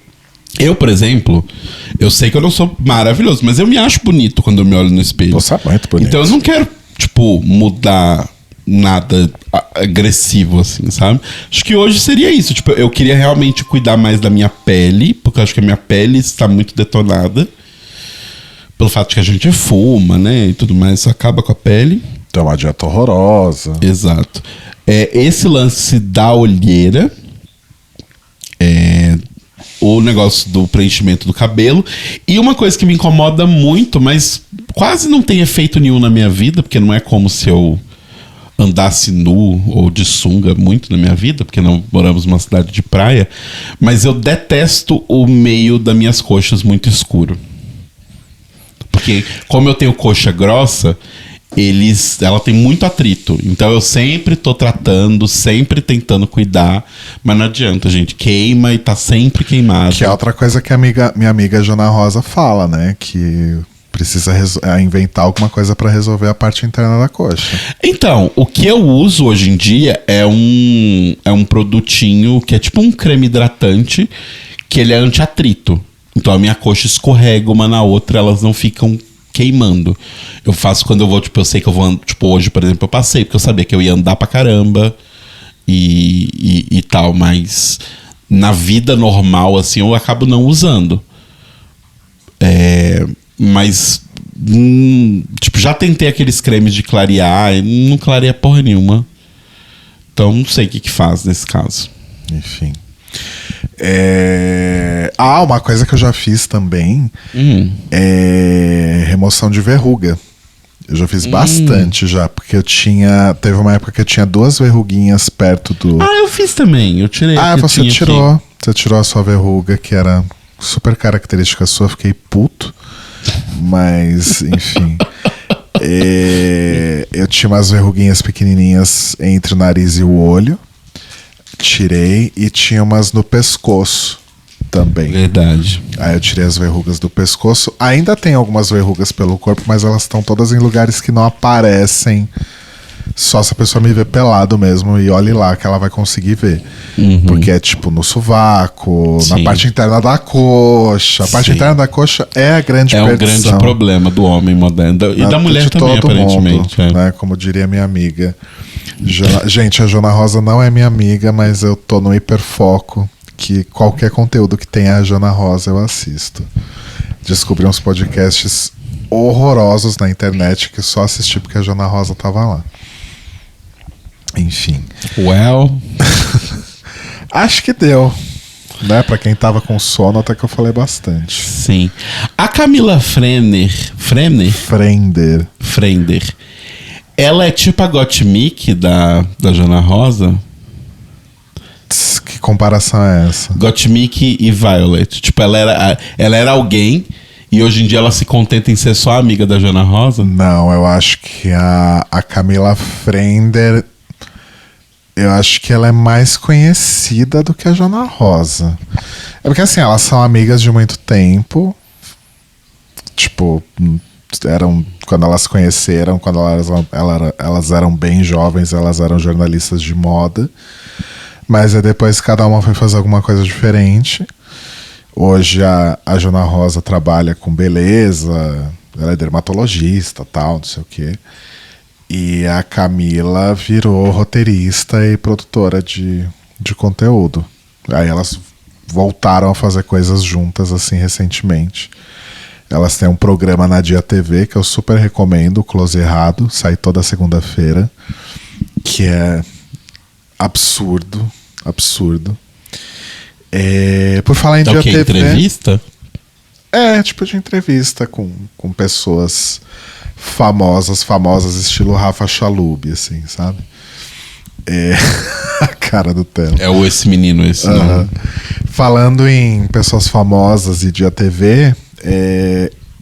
eu, por exemplo, eu sei que eu não sou maravilhoso, mas eu me acho bonito quando eu me olho no espelho. Você é muito bonito. Então eu não quero, tipo, mudar nada agressivo, assim, sabe? Acho que hoje seria isso. Tipo, eu queria realmente cuidar mais da minha pele, porque eu acho que a minha pele está muito detonada. Pelo fato de que a gente fuma, né? E tudo mais, isso acaba com a pele. Tem uma dieta horrorosa. Exato. Esse lance da olheira, o negócio do preenchimento do cabelo. E uma coisa que me incomoda muito, mas quase não tem efeito nenhum na minha vida, porque não é como se eu andasse nu ou de sunga muito na minha vida, porque não moramos numa cidade de praia, mas eu detesto o meio das minhas coxas muito escuro. Porque como eu tenho coxa grossa, ela tem muito atrito. Então eu sempre tô tratando, sempre tentando cuidar, mas não adianta, gente. Queima e tá sempre queimado. Que é outra coisa que minha amiga Jona Rosa fala, né? Que precisa inventar alguma coisa para resolver a parte interna da coxa. Então, o que eu uso hoje em dia é um produtinho que é tipo um creme hidratante, que ele é anti-atrito. Então a minha coxa escorrega uma na outra, elas não ficam queimando. Eu faço quando eu vou, tipo, eu sei que eu vou, tipo, hoje, por exemplo, eu passei, porque eu sabia que eu ia andar pra caramba e tal, mas na vida normal, assim, eu acabo não usando. Mas, tipo, já tentei aqueles cremes de clarear e não clareia porra nenhuma. Então, não sei o que faz nesse caso. Enfim. Uma coisa que eu já fiz também é remoção de verruga. Eu já fiz bastante já, porque teve uma época que eu tinha 2 verruguinhas perto do... eu fiz também, eu tirei. Você tirou. Aqui. Você tirou a sua verruga, que era super característica sua, fiquei puto. Mas, enfim. Eu tinha umas verruguinhas pequenininhas entre o nariz e o olho. Tirei, e tinha umas no pescoço também. Verdade. Aí eu tirei as verrugas do pescoço. Ainda tem algumas verrugas pelo corpo, mas elas estão todas em lugares que não aparecem. Só se a pessoa me ver pelado mesmo, e olhe lá que ela vai conseguir ver. Porque é tipo no sovaco, na parte interna da coxa. A parte interna da coxa é a grande perdição. É um grande problema do homem moderno. E da mulher também, aparentemente. Mundo, né? Como diria minha amiga. Gente, a Jona Rosa não é minha amiga, mas eu tô no hiperfoco que qualquer conteúdo que tenha a Jona Rosa eu assisto. descobri uns podcasts horrorosos na internet que só assisti porque a Joana Rosa tava lá. Enfim. Well. Acho que deu. Né? Pra quem tava com sono, até que eu falei bastante. Sim. A Camila Frender. Ela é tipo a Gottmik da Joana Rosa? Que comparação é essa? Gottmik e Violet. Tipo, ela era alguém e hoje em dia ela se contenta em ser só amiga da Joana Rosa? Não, eu acho que a Camila Frender... Eu acho que ela é mais conhecida do que a Joana Rosa. É porque assim, elas são amigas de muito tempo. Tipo, quando elas se conheceram, quando elas eram bem jovens, elas eram jornalistas de moda. Mas aí depois cada uma foi fazer alguma coisa diferente. Hoje a Joana Rosa trabalha com beleza, ela é dermatologista, tal, não sei o quê. E a Camila virou roteirista e produtora de conteúdo. Aí elas voltaram a fazer coisas juntas, assim, recentemente. Elas têm um programa na Dia TV que eu super recomendo, Close Errado, sai toda segunda-feira, que é absurdo. Por falar em Dia TV... entrevista? É, tipo de entrevista com pessoas... famosas, estilo Rafa Chalub, assim, sabe? A cara do Telo. É esse menino, esse não. Falando em pessoas famosas e Dia TV,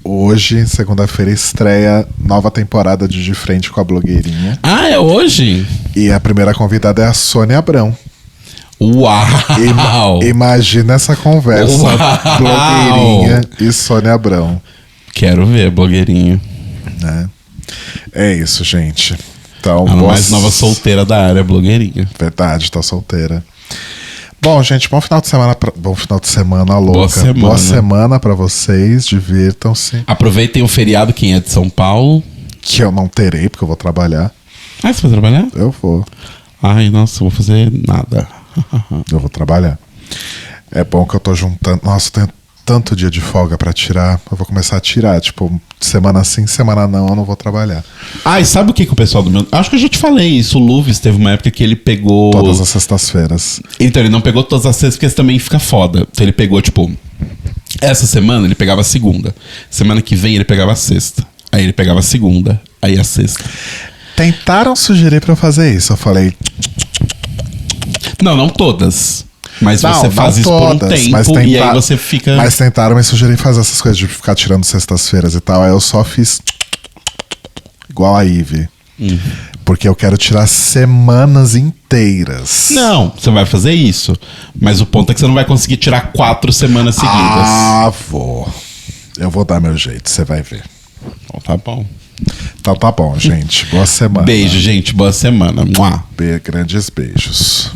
hoje, segunda-feira, estreia nova temporada de Frente com a Blogueirinha. Ah, é hoje? E a primeira convidada é a Sônia Abrão. Uau! Imagina essa conversa, Blogueirinha e Sônia Abrão. Quero ver, Blogueirinha. Né? É isso, gente. Então, a mais nova solteira da área, Blogueirinha. Verdade, tá solteira. Bom, gente, bom final de semana louca. Boa semana pra vocês, divirtam-se. Aproveitem o feriado, quem é de São Paulo. Que eu não terei, porque eu vou trabalhar. Ah, você vai trabalhar? Eu vou. Ai, nossa, eu vou fazer nada. Eu vou trabalhar. É bom que eu tô juntando... Nossa, eu tenho tanto dia de folga pra tirar. Eu vou começar a tirar, tipo, semana sim, semana não, eu não vou trabalhar. Ah, e sabe o que o pessoal do meu... Acho que eu já te falei isso. O Luves teve uma época que ele pegou... Todas as sextas-feiras. Então, ele não pegou todas as sextas, porque isso também fica foda. Então ele pegou, tipo... Essa semana ele pegava a segunda. Semana que vem ele pegava a sexta. Aí ele pegava a segunda. Aí a sexta. Tentaram sugerir pra eu fazer isso. Eu falei... Não todas. Mas não, você faz isso por um tempo e aí você fica... Mas tentaram me sugerir fazer essas coisas de ficar tirando sextas-feiras e tal. Aí eu só fiz igual a Ivy. Porque eu quero tirar semanas inteiras. Não, você vai fazer isso. Mas o ponto é que você não vai conseguir tirar 4 semanas seguidas. Ah, vou. Eu vou dar meu jeito, você vai ver. Então tá bom. Então tá bom, gente. Boa semana. Beijo, gente. Boa semana. Mua. Grandes beijos.